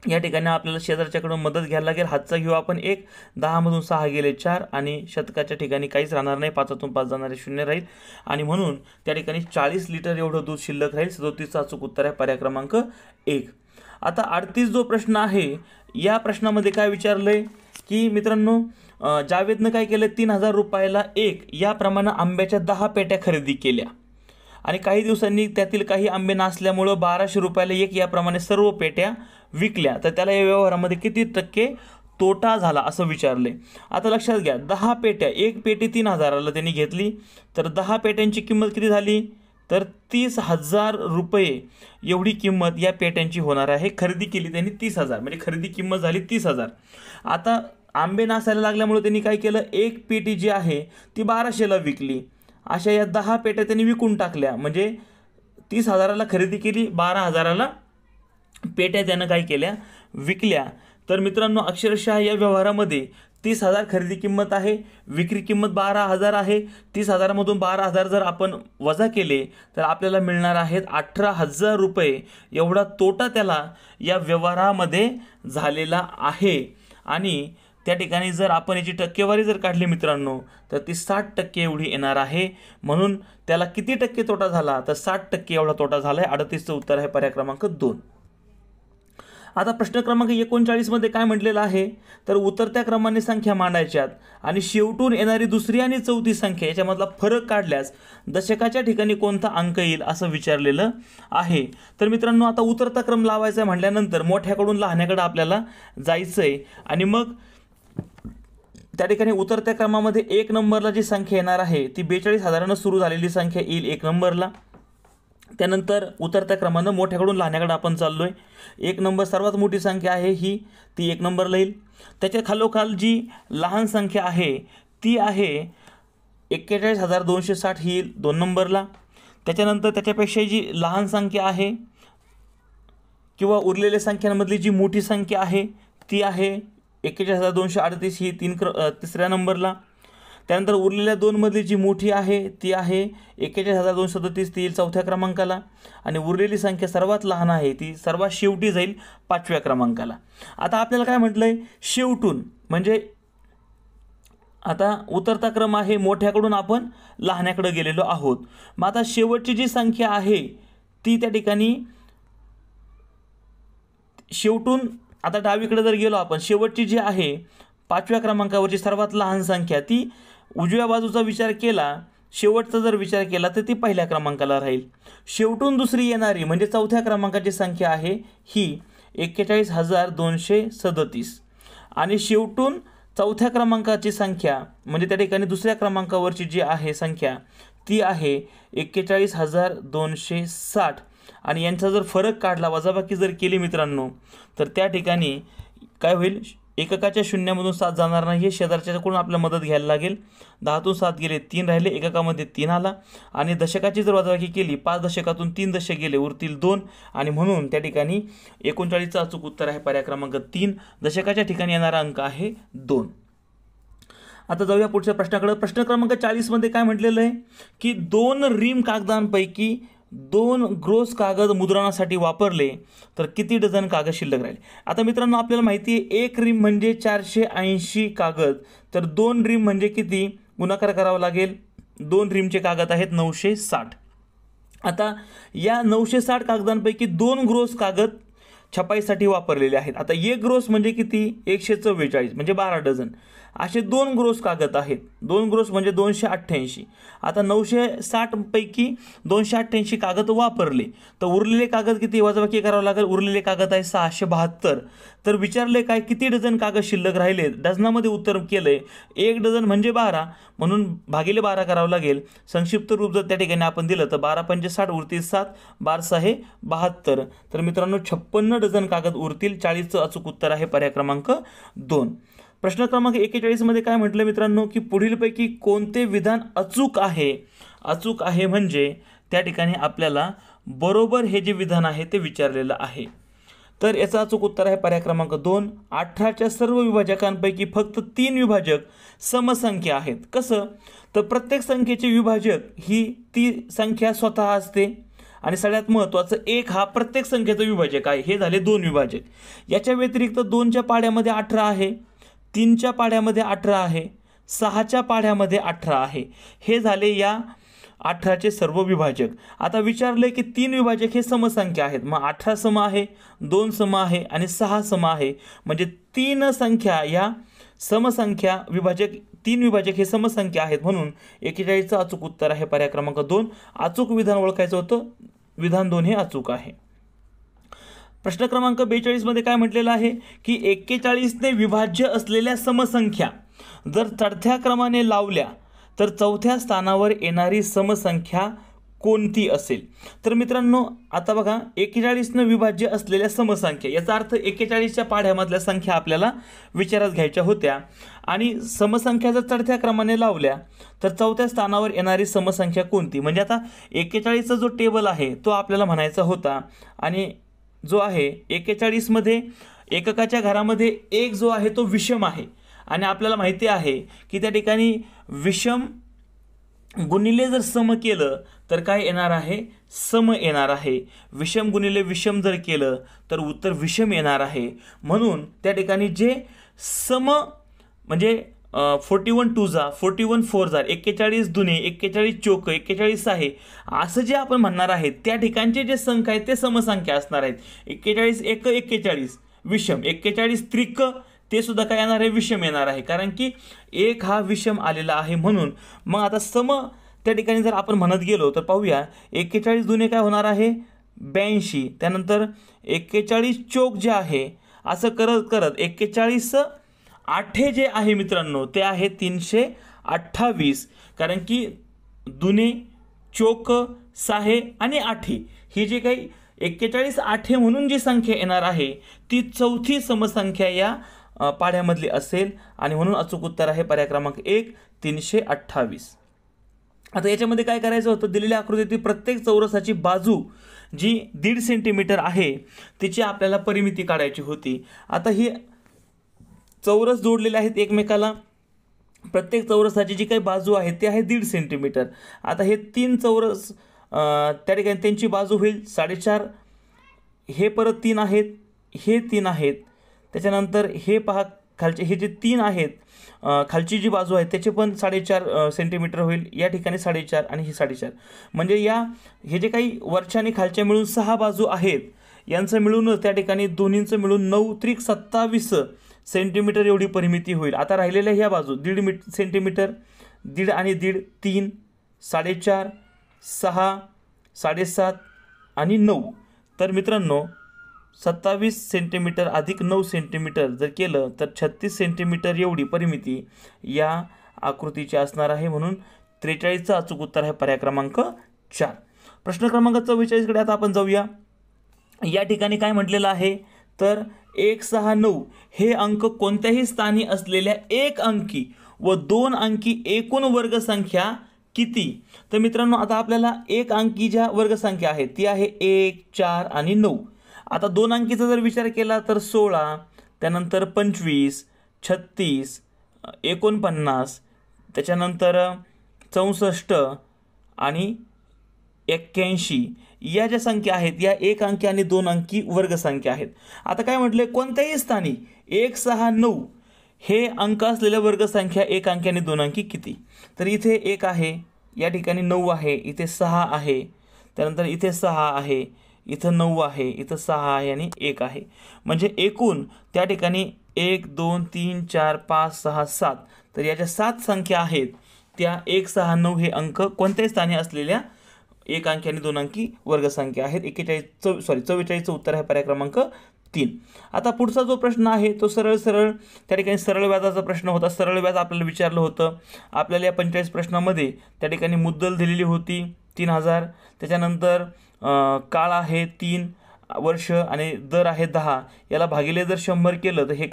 या ठिकाणी आपल्याला शेजारच्याकडून मदत घ्यायला लागेल. हातचा घेऊ आपण 1, 10 मधून 6 गेले 4, आणि शतकाच्या ठिकाणी काहीच राहणार नाही, 5तून 5 जाणारे 0 राहील, आणि म्हणून त्या ठिकाणी 40 लिटर एवढं दूध शिल्लक राहील. 37चं अचूक उत्तर आहे पर्याय क्रमांक 1. आता 38 जो प्रश्न आहे, या प्रश्नामध्ये काय विचारलंय की मित्रांनो, जावेदनं काय केलं, 3000 रुपयाला 1 याप्रमाणे आंब्याच्या 10 पेट्या खरेदी केल्या, आणि काही दिवसांनी त्यातील काही आंबे नासल्यामुळं 1200 रुपयाला 1 याप्रमाणे सर्व पेट्या विकल्या. तर त्याला या व्यवहारामध्ये किती टक्के तोटा झाला असं विचारले. आता लक्षात घ्या, 10 पेट्या, 1 पेटी 3000ला त्यांनी घेतली, तर 10 पेट्यांची किंमत किती झाली, तर 30,000 रुपये एवढी किंमत या पेट्यांची होणार आहे. खरेदी केली त्यांनी 30,000, म्हणजे खरेदी किंमत झाली 30,000. आता आंबे नासायला लागल्यामुळे त्यांनी काय केलं, 1 पेटी जी आहे ती 1200ला विकली. अशा या 10 पेट्या त्यांनी विकून टाकल्या, म्हणजे 30,000ला खरेदी केली, 12,000ला पेट्या त्यानं काय केल्या, विकल्या. तर मित्रांनो अक्षरशः या व्यवहारामध्ये 30,000 खरेदी किंमत आहे, विक्री किंमत 12,000 आहे. 30,000 मधून 12,000 जर आपण वजा केले तर आपल्याला मिळणार आहेत 18,000 रुपये. एवढा तोटा त्याला या व्यवहारामध्ये झालेला आहे. आणि त्या ठिकाणी जर आपण याची टक्केवारी जर काढली मित्रांनो तर ती 60% एवढी येणार आहे. म्हणून त्याला किती टक्के तोटा झाला, तर 60% एवढा तोटा झाला आहे. 38चं उत्तर आहे पर्याय क्रमांक 2. आता प्रश्न क्रमांक 39 मध्ये काय म्हटलेलं आहे, तर उतरत्या क्रमाने संख्या मांडायच्यात आणि शेवटून येणारी दुसरी आणि चौथी संख्या याच्यामधला फरक काढल्यास दशकाच्या ठिकाणी कोणता अंक येईल असं विचारलेलं आहे. तर मित्रांनो, आता उतरता क्रम लावायचा म्हटल्यानंतर मोठ्याकडून लहान्याकडे आपल्याला जायचंय आणि मग त्या ठिकाणी उतरत्या क्रमामध्ये 1 नंबरला जी संख्या येणार आहे ती 42,000 सुरू झालेली संख्या येईल 1 नंबरला. त्यानंतर उतरत्या क्रमानं मोठ्याकडून लहान्याकडे आपण चाललोय. 1 नंबर सर्वात मोठी संख्या आहे ही, ती 1 नंबरला येईल. त्याच्या खालोखाल जी लहान संख्या आहे ती आहे 41,260 ही येईल 2 नंबरला. त्याच्यानंतर त्याच्यापेक्षा जी लहान संख्या आहे किंवा उरलेल्या संख्यांमधली जी मोठी संख्या आहे ती आहे 41,238 ही 3ऱ्या नंबरला. त्यानंतर उरलेल्या 2 मधली जी मोठी आहे ती आहे 41,237 ती येईल 4थ्या क्रमांकाला आणि उरलेली संख्या सर्वात लहान आहे ती सर्वात शेवटी जाईल 5व्या क्रमांकाला. आता आपल्याला काय म्हटलंय, शेवटून म्हणजे आता उतरता क्रम आहे, मोठ्याकडून आपण लहान्याकडे गेलेलो आहोत. मग आता शेवटची जी संख्या आहे ती त्या ठिकाणी शेवटून आता डावीकडे जर गेलो आपण, शेवटची जी आहे 5व्या क्रमांकावरची सर्वात लहान संख्या ती उजव्या बाजूचा विचार केला, शेवटचा जर विचार केला तर ती 1ल्या क्रमांकाला राहील. शेवटून दुसरी येणारी म्हणजे 4थ्या क्रमांकाची संख्या आहे ही 41,237 आणि शेवटून 4थ्या क्रमांकाची संख्या म्हणजे त्या ठिकाणी 2ऱ्या क्रमांकावरची जी आहे संख्या ती आहे 41,260 आणि यांचा जर फरक काढला, वजाबाकी जर केली मित्रांनो, तर त्या ठिकाणी काय होईल, एककाच्या शून्यामधून 7 जाणार नाही, हे शेजारच्याकडून आपल्याला मदत घ्यायला लागेल. 10तून 7 गेले 3 राहिले, एककामध्ये 3 आला आणि दशकाची जर वजाबाकी केली 5 दशकातून 3 दशक गेले, उरतील 2 आणि म्हणून त्या ठिकाणी 39चं अचूक उत्तर आहे पर्याय क्रमांक 3. दशकाच्या ठिकाणी येणारा अंक आहे 2. आता जाऊया पुढच्या प्रश्नाकडे. प्रश्न क्रमांक 40 मध्ये काय म्हटलेलं आहे की 2 रिम कागदांपैकी 2 ग्रोस कागद मुद्रणासाठी वापरले तर किती डझन कागद शिल्लक राहील. आता मित्रांनो, आपल्याला माहिती आहे 1 रिम म्हणजे 480 कागद, तर 2 रिम म्हणजे किती, गुणाकार करावा लागेल. 2 रिमचे कागद आहेत 960. आता या 960 कागदांपैकी 2 ग्रोस कागद छपाईसाठी वापरलेले आहेत. आता 1 ग्रोस म्हणजे किती, 144 म्हणजे 12 डझन. असे 2 ग्रोस कागद आहेत. 2 ग्रोस म्हणजे 288. आता 960 पैकी 288 कागद वापरले तर उरलेले कागद किती, वजाबाकी करावं लागेल. उरलेले कागद आहे 672. तर विचारले काय, किती डझन कागद शिल्लक राहिले. डझनामध्ये उत्तर केलंय, 1 डझन म्हणजे 12 म्हणून भागिले 12 करावं लागेल. संक्षिप्त रूप जर त्या ठिकाणी आपण दिलं तर 12 पंचे 60 उरतील 7, 12 आहे 72. तर मित्रांनो 56 डझन कागद उरतील. 40चं अचूक उत्तर आहे पर्याय क्रमांक 2. प्रश्न क्रमांक 41 मध्ये काय म्हटलं मित्रांनो की पुढीलपैकी कोणते विधान अचूक आहे. अचूक आहे म्हणजे त्या ठिकाणी आपल्याला बरोबर हे जे विधान आहे ते विचारलेलं आहे. तर याचं अचूक उत्तर आहे पर्याय क्रमांक 2. 18च्या सर्व विभाजकांपैकी फक्त 3 विभाजक समसंख्या आहेत. कसं, तर प्रत्येक संख्येचे विभाजक ही ती संख्या स्वतः असते आणि सगळ्यात महत्त्वाचं 1 हा प्रत्येक संख्येचा विभाजक आहे. हे झाले 2 विभाजक. याच्या व्यतिरिक्त 2च्या पाढ्यामध्ये 18 आहे, 3च्या पाढ्यामध्ये 18 आहे, 6च्या पाढ्यामध्ये 18 आहे. हे झाले या 18चे सर्व विभाजक. आता विचारले की 3 विभाजक हे समसंख्या आहेत. मग 18 सम आहे, 2 सम आहे आणि 6 सम आहे. म्हणजे 3 संख्या या समसंख्या विभाजक, 3 विभाजक हे समसंख्या आहेत. म्हणून 41चं अचूक उत्तर आहे पर्याय क्रमांक 2. अचूक विधान ओळखायचं होतं, विधान 2 हे अचूक आहे. प्रश्न क्रमांक 42 मध्ये काय म्हटलेलं आहे की 41ने विभाज्य असलेल्या समसंख्या जर चढत्या क्रमाने लावल्या तर 4थ्या स्थानावर येणारी समसंख्या कोणती असेल. तर मित्रांनो आता बघा, 41ने विभाज्य असलेल्या समसंख्या याचा अर्थ 41च्या पाढ्यामधल्या संख्या आपल्याला विचारात घ्यायच्या होत्या आणि समसंख्या जर चढत्या क्रमाने लावल्या तर 4थ्या स्थानावर येणारी समसंख्या कोणती. म्हणजे आता 41चा जो टेबल आहे तो आपल्याला म्हणायचा होता आणि जो आहे 41 मध्ये एककाच्या घरामध्ये 1 जो आहे तो विषम आहे आणि आपल्याला माहिती आहे की त्या ठिकाणी विषम गुणिले जर सम केलं तर काय येणार आहे, सम येणार आहे. विषम गुणिले विषम जर केलं तर उत्तर विषम येणार आहे. म्हणून त्या ठिकाणी जे सम म्हणजे 41 टू जा 41 फोर जा 41 दुने 41 चोक 41 आहे असं जे आपण म्हणणार आहे त्या ठिकाणचे जे संख्या आहेत ते समसंख्या असणार आहेत. 41 एक 41 विषम, 41 त्रिक ते सुद्धा काय येणार आहे, विषम येणार आहे, कारण की एक हा विषम आलेला आहे. म्हणून मग आता सम त्या ठिकाणी जर आपण म्हणत गेलो तर पाहूया 41 दुने काय होणार आहे 82, त्यानंतर 41 चोक जे आहे असं करत करत 41 आठे जे आहे मित्रांनो ते आहे 328, कारण की दुने चोक साहे आणि आठे ही जे काही 41 आठे म्हणून जी संख्या येणार आहे ती चौथी समसंख्या या पाढ्यामधली असेल आणि म्हणून अचूक उत्तर आहे पर्याय क्रमांक 1 328. आता याच्यामध्ये काय करायचं होतं, दिलेल्या आकृतीतील प्रत्येक चौरसाची बाजू जी 1.5 सेंटीमीटर आहे तिची आपल्याला परिमिती काढायची होती. आता ही चौरस जोडलेले आहेत एकमेकाला, प्रत्येक चौरसाची जी काही बाजू आहे ती आहे 1.5 सेंटीमीटर. आता हे 3 चौरस त्या ठिकाणी त्यांची बाजू होईल 4.5, हे परत 3 आहेत, हे 3 आहेत, त्याच्यानंतर हे पहा खालचे हे जे 3 आहेत खालची जी बाजू आहे त्याचे पण 4.5 सेंटीमीटर होईल, या ठिकाणी 4.5 आणि ही 4.5, म्हणजे हे जे काही वरच्या आणि खालच्या मिळून 6 बाजू आहेत यांचं मिळून त्या ठिकाणी दोन्हींचं मिळून 9 त्रिक 27 सेंटीमीटर एवढी परिमिती होईल. आता राहिलेल्या ह्या बाजू 1.5 सेंटीमीटर, 1.5 आणि 1.5 3, 4.5 6, 7.5 आणि 9, तर मित्रांनो 27 सेंटीमीटर अधिक 9 सेंटीमीटर जर केलं तर 36 सेंटीमीटर एवढी परिमिती या आकृतीची असणार आहे. म्हणून 43चं अचूक उत्तर आहे पर्याय क्रमांक 4. प्रश्न क्रमांक 44 कडे आता आपण जाऊया. या ठिकाणी काय म्हटलेलं आहे तर 169 हे अंक कोणत्याही स्थानी असलेल्या एक अंकी व 2 अंकी एकूण वर्गसंख्या किती. तर मित्रांनो आता आपल्याला एक अंकी ज्या वर्गसंख्या आहेत ती आहे 1 4 आणि 9. आता 2 अंकीचा जर विचार केला तर 16, त्यानंतर 25 36 49, त्याच्यानंतर 64 आणि 81 या ज्या संख्या आहेत या एक अंकी आणि 2 अंकी वर्गसंख्या आहेत. आता काय म्हटले कोणत्याही स्थानी 169 हे अंक असलेल्या वर्गसंख्या एक अंकी आणि 2 अंकी किती. तर इथे 1 आहे, या ठिकाणी 9 आहे, इथे 6 आहे, त्यानंतर इथे 6 आहे, इथं 9 आहे, इथं 6 आहे आणि 1 आहे, म्हणजे एकूण त्या ठिकाणी 1 2 3 4 5 6 7, तर याच्या 7 संख्या आहेत त्या 169 हे अंक कोणत्याही स्थानी असलेल्या एक अंकी आणि 2 अंकी वर्गसंख्या आहेत. 44चं उत्तर आहे पर्याय क्रमांक 3. आता पुढचा जो प्रश्न आहे तो सरळ त्या ठिकाणी सरळ व्याजाचा प्रश्न होता. सरळ व्याज आपल्याला विचारलं होतं. आपल्याला या 45 प्रश्नामध्ये त्या ठिकाणी मुद्दल दिलेली होती 3000, त्याच्यानंतर काळ आहे 3 वर्ष आणि दर आहे 10. याला भागिले जर 100 केलं तर हे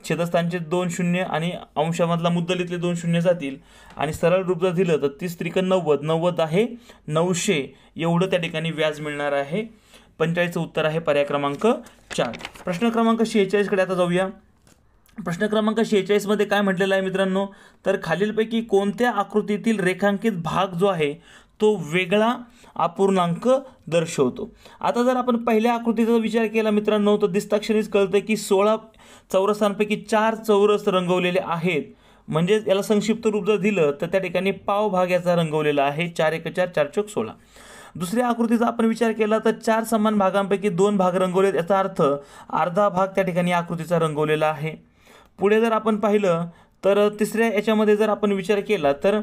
छेदस्थानचे 2 शून्य आणि अंशामधला मुद्दलीतले 2 शून्य जातील आणि सरळ रूप जर दिलं तर 30 त्रिक 90, 90 आहे 900 एवढं त्या ठिकाणी व्याज मिळणार आहे. 45चं उत्तर आहे पर्याय क्रमांक 4. प्रश्न क्रमांक 46 कडे आता जाऊया. प्रश्न क्रमांक 46 मध्ये काय म्हटलेलं आहे मित्रांनो तर खालीलपैकी कोणत्या आकृतीतील रेखांकित भाग जो आहे तो वेगळा अपूर्णांक दर्शवतो. आता जर आपण पहिल्या आकृतीचा विचार केला मित्रांनो तर दिसताक्षणीच कळतं की 16 चौरसांपैकी 4 चौरस रंगवलेले आहेत, म्हणजे याला संक्षिप्त रूप जर दिलं तर त्या ठिकाणी पाव भाग याचा रंगवलेला आहे 4 1 4 4 चौक 16. दुसऱ्या आकृतीचा आपण विचार केला तर 4 समान भागांपैकी 2 भाग रंगवलेत, याचा अर्थ अर्धा भाग त्या ठिकाणी आकृतीचा रंगवलेला आहे. पुढे जर आपण पाहिलं तर तिसऱ्या याच्यामध्ये जर आपण विचार केला तर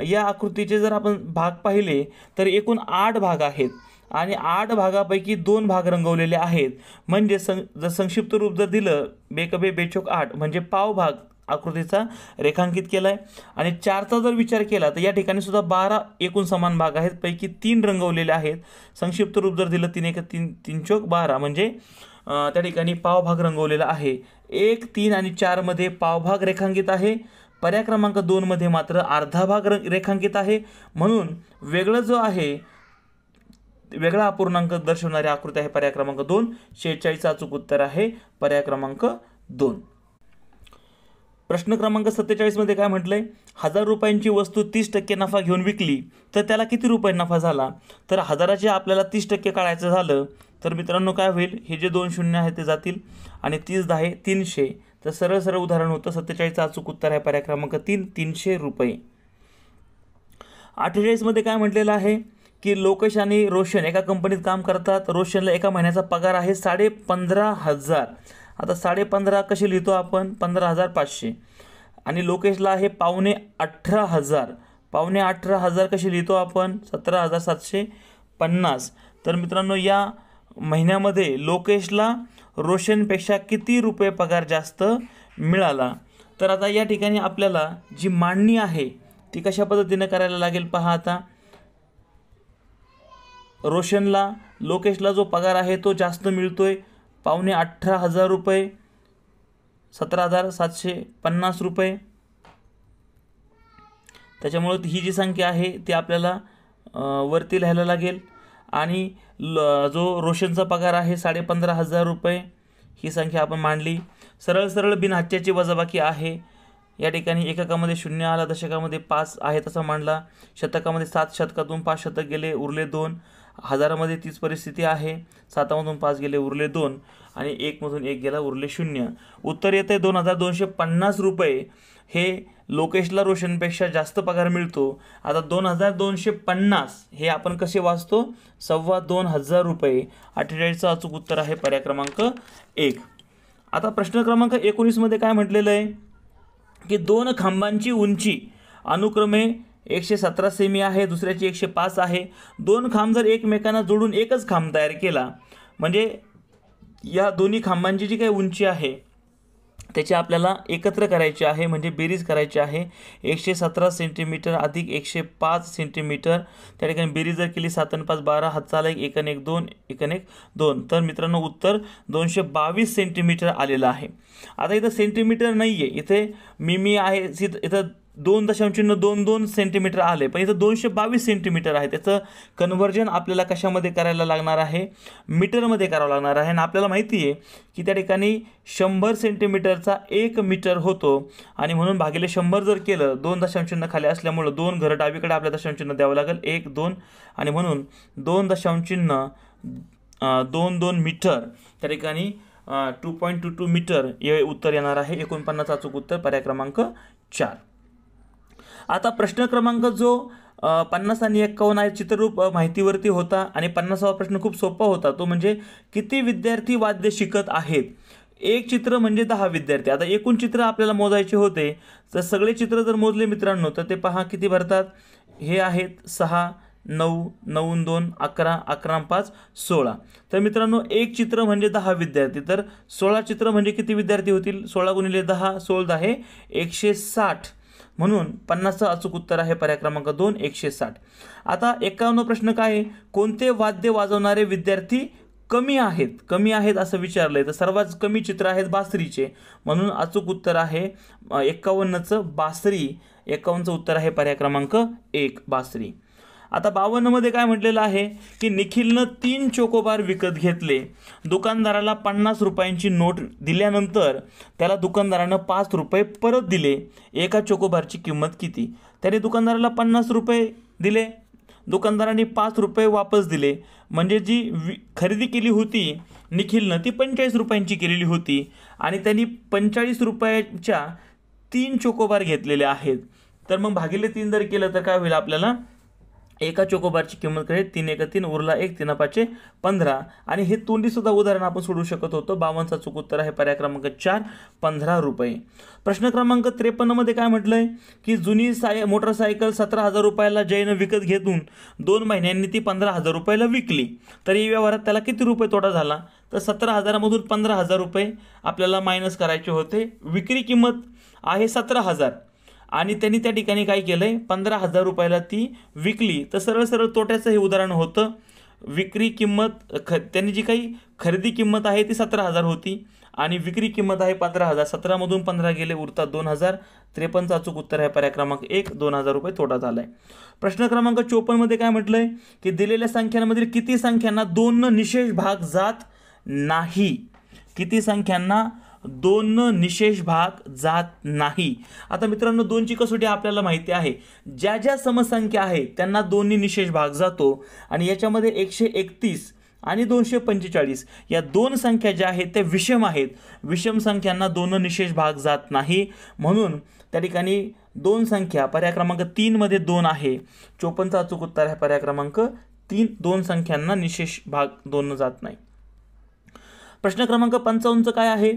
या आकृतीचे जर आपण भाग पाहिले तर एकूण 8 भाग आहेत आणि 8 भागापैकी 2 भाग रंगवलेले आहेत, म्हणजे जर संक्षिप्त रूप जर दिलं बेकबे बेचोक 8 म्हणजे पाव भाग आकृतीचा रेखांकित केलाय. आणि 4चा जर विचार केला तर या ठिकाणी सुद्धा 12 एकूण समान भाग आहेत, पैकी 3 रंगवलेले आहेत. संक्षिप्त रूप जर दिलं 3 1 3 3 चौक 12 म्हणजे त्या ठिकाणी पावभाग रंगवलेला आहे. 1 3 आणि 4 मध्ये पावभाग रेखांकित आहे, पर्याय क्रमांक 2 मध्ये मात्र अर्धा भाग रेखांकित आहे. म्हणून वेगळं जो आहे वेगळा अपूर्णांक दर्शवणारी आकृती आहे पर्याय क्रमांक 2. 46चं अचूक उत्तर आहे पर्याय क्रमांक 2. प्रश्न क्रमांक 47 मध्ये काय म्हटलंय 1000 रुपयांची वस्तू 30% नफा घेऊन विकली तर त्याला किती रुपये नफा झाला. तर 1000चे आपल्याला 30% काढायचं झालं तर मित्रांनो काय होईल, हे जे 2 शून्य आहेत ते जातील आणि 30 10 300, तर सरळ सरळ उदाहरण होतं. 47चं अचूक उत्तर आहे पर्याय क्रमांक 3, 300 रुपये. 48 मध्ये काय म्हटलेलं आहे की लोकेश आणि रोशन एका कंपनीत काम करतात. रोशनला एका महिन्याचा पगार आहे 15,500. आता 15,500 कसे लिहितो आपण? 15,500. आणि लोकेशला आहे 18,500. 18,500 कसे लिहितो आपण? 17,750. तर मित्रांनो, या महिन्यामध्ये लोकेशला रोशनपेक्षा किती रुपये पगार जास्त मिळाला? तर आता या ठिकाणी आपल्याला जी मांडणी आहे ती कशा पद्धतीने करायला लागेल पहा. आता रोशनला लोकेशला जो पगार आहे तो जास्त मिळतोय, 18,500 रुपये, 17,750 रुपये. त्याच्यामुळे ही जी संख्या आहे ती आपल्याला वरती लिहायला लागेल. आणि जो रोशनचा पगार आहे 15,500 रुपये, ही संख्या आपण मांडली. सरळ सरळ बिनहत्याची वजाबाकी आहे. या ठिकाणी एककामध्ये 0 आला, दशकामध्ये 5 आहे तसा मांडला, शतकामध्ये 7, शतकातून 5 शतक गेले उरले 2, हजारामध्ये तीच परिस्थिती आहे, 7मधून 5 गेले उरले 2 आणि 1मधून 1 गेला उरले 0. उत्तर येते 2,250 रुपये. हे लोकेशला रोशनपेक्षा जास्त पगार मिळतो. आता 2,250 हे आपण कसे वाचतो? 2,2500 रुपये. 48चं अचूक उत्तर आहे पर्याय क्रमांक 1. आता प्रश्न क्रमांक 19 मध्ये काय म्हटलेलं आहे की 2 खांबांची उंची अनुक्रमे 117 सेमी आहे, दुसऱ्याची 105 आहे. 2 खांब जर एकमेकांना जोडून एकच खांब तयार केला, म्हणजे या दोन्ही खांबांची जी काही उंची आहे त्याची आपल्याला एकत्र करायची आहे, म्हणजे बेरीज करायची आहे. 117 सेंटीमीटर अधिक 105 सेंटीमीटर. त्या ठिकाणी बेरीज जर केली 7 आणि 5 12, हातचा आला 1 आणि 1 2, 1 आणि 1 2. तर मित्रांनो उत्तर 222 सेंटीमीटर आलेलं आहे. आता इथं सेंटीमीटर नाही आहे, इथे मिमी आहे, इथं 2.22 सेंटीमीटर आले, पण इथं 222 सेंटीमीटर आहे. त्याचं कन्व्हर्जन आपल्याला कशामध्ये करायला लागणार आहे? मीटरमध्ये करावं लागणार आहे. आणि आपल्याला माहिती आहे की त्या ठिकाणी 100 सेंटीमीटरचा 1 मीटर होतो आणि म्हणून भागिले 100 जर केलं, 2 दशांशचिन्ह खाली असल्यामुळं 2 घर डावीकडे आपल्या दशांशचिन्ह द्यावं लागेल, 1 2 आणि म्हणून 2.22 मीटर. त्या ठिकाणी 2.22 मीटर हे उत्तर येणार आहे. 49चं अचूक उत्तर पर्याय क्रमांक 4. आता प्रश्न क्रमांक जो 50 आणि 51 आहे चित्ररूप माहितीवरती होता आणि 50वा प्रश्न खूप सोपा होता. तो म्हणजे किती विद्यार्थी वाद्य शिकत आहेत? एक चित्र म्हणजे 10 विद्यार्थी. आता एकूण चित्र आपल्याला मोजायचे होते, तर सगळे चित्र जर मोजले मित्रांनो तर ते पहा किती भरतात. हे आहेत 6, 9, 9 2 11, 11 5 16. तर मित्रांनो एक चित्र म्हणजे 10 विद्यार्थी, तर 16 चित्र म्हणजे किती विद्यार्थी होतील? 16 गुणिले 10, 16 आहे 160. म्हणून 50चं अचूक उत्तर आहे पर्याय क्रमांक 2, 160. आता 51 प्रश्न काय आहे? कोणते वाद्य वाजवणारे विद्यार्थी कमी आहेत? कमी आहेत असं विचारलंय, तर सर्वात कमी चित्र आहेत बासरीचे, म्हणून अचूक उत्तर आहे 51चं बासरी. 51चं उत्तर आहे पर्याय क्रमांक 1, बासरी. आता 52 मध्ये काय म्हटलेलं आहे की निखिलनं 3 चोकोबार विकत घेतले. दुकानदाराला 50 रुपयांची नोट दिल्यानंतर त्याला दुकानदारानं 5 रुपये परत दिले. एका चोकोबारची किंमत किती? त्याने दुकानदाराला 50 रुपये दिले, दुकानदाराने 5 रुपये वापस दिले, म्हणजे जी खरेदी केली होती निखिलनं ती 45 रुपयांची केलेली होती आणि त्यांनी 45 रुपयाच्या 3 चोकोबार घेतलेले आहेत. तर मग भागिले 3 जर केलं तर काय होईल आपल्याला? एका चोकोबारची किंमत कळेल 3 1 3 उरला 1 3 5 15. आणि हे तोंडी सुद्धा उदाहरण आपण सोडू शकत होतो. 52चं अचूक उत्तर आहे पर्याय क्रमांक 4, 15 रुपये. प्रश्न क्रमांक 53 मध्ये काय म्हटलंय की जुनी मोटरसायकल 17,000 रुपयाला जयनं विकत घेऊन 2 महिन्यांनी ती 15,000 रुपयाला विकली. तर या व्यवहारात त्याला किती रुपये तोटा झाला? तर 17,000 मधून 15,000 रुपये आपल्याला मायनस करायचे होते. विक्री किंमत आहे 17,000 आणि त्यांनी त्या ठिकाणी काय केलंय? 15,000 रुपयाला ती विकली. तर सरळ सरळ तोट्याचं हे उदाहरण होतं. विक्री किंमत त्यांनी जी काही खरेदी किंमत आहे ती 17,000 होती आणि विक्री किंमत आहे 15,000. 17 मधून 15 गेले उरतात 2,000. 53चं अचूक उत्तर आहे पर्याय क्रमांक 1, 2,000 रुपये तोटा झालाय. प्रश्न क्रमांक 54 मध्ये काय म्हटलंय की दिलेल्या संख्यांमधील किती संख्यांना 2 निशेष भाग जात नाही? किती संख्यांना 2 निशेष भाग जात नाही? आता मित्रांनो 2ची कसोटी आपल्याला माहिती आहे. ज्या ज्या समसंख्या आहे त्यांना 2 निशेष भाग जातो आणि याच्यामध्ये 131 आणि 245 या दोन संख्या ज्या आहेत त्या विषम आहेत. विषम संख्यांना दोन निशेष भाग जात नाही, म्हणून त्या ठिकाणी दोन संख्या पर्याय क्रमांक 3 मध्ये 2 आहे. 54चं अचूक उत्तर आहे पर्याय क्रमांक 3. दोन संख्यांना निशेष भाग 2 जात नाही. प्रश्न क्रमांक 55 काय आहे?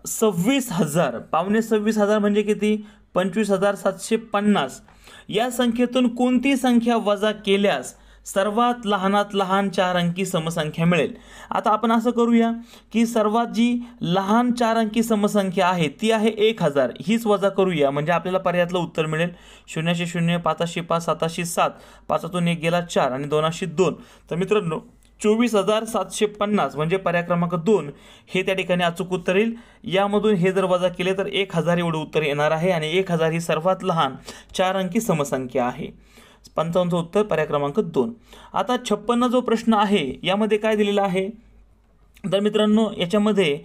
26,000. 26,000 म्हणजे किती? 25,750. या संख्येतून कोणती संख्या वजा केल्यास सर्वात लहानात लहान 4 अंकी समसंख्या मिळेल? आता आपण असं करूया की सर्वात जी लहान 4 अंकी समसंख्या आहे ती आहे 1,000. हीच वजा करूया म्हणजे आपल्याला पर्यायातलं उत्तर मिळेल. 0,0, 5,5, 7,7, 5तून 1 गेला 4 आणि 2,2. तर मित्रांनो 24,750 म्हणजे पर्याय क्रमांक 2 हे त्या ठिकाणी अचूक उत्तर येईल. यामधून हे जर वजा केले तर 1,000 एवढं उत्तर येणार आहे आणि 1,000 ही सर्वात लहान 4 अंकी समसंख्या आहे. 55चं उत्तर पर्याय क्रमांक 2. आता 56 जो प्रश्न आहे यामध्ये काय दिलेला आहे? तर मित्रांनो याच्यामध्ये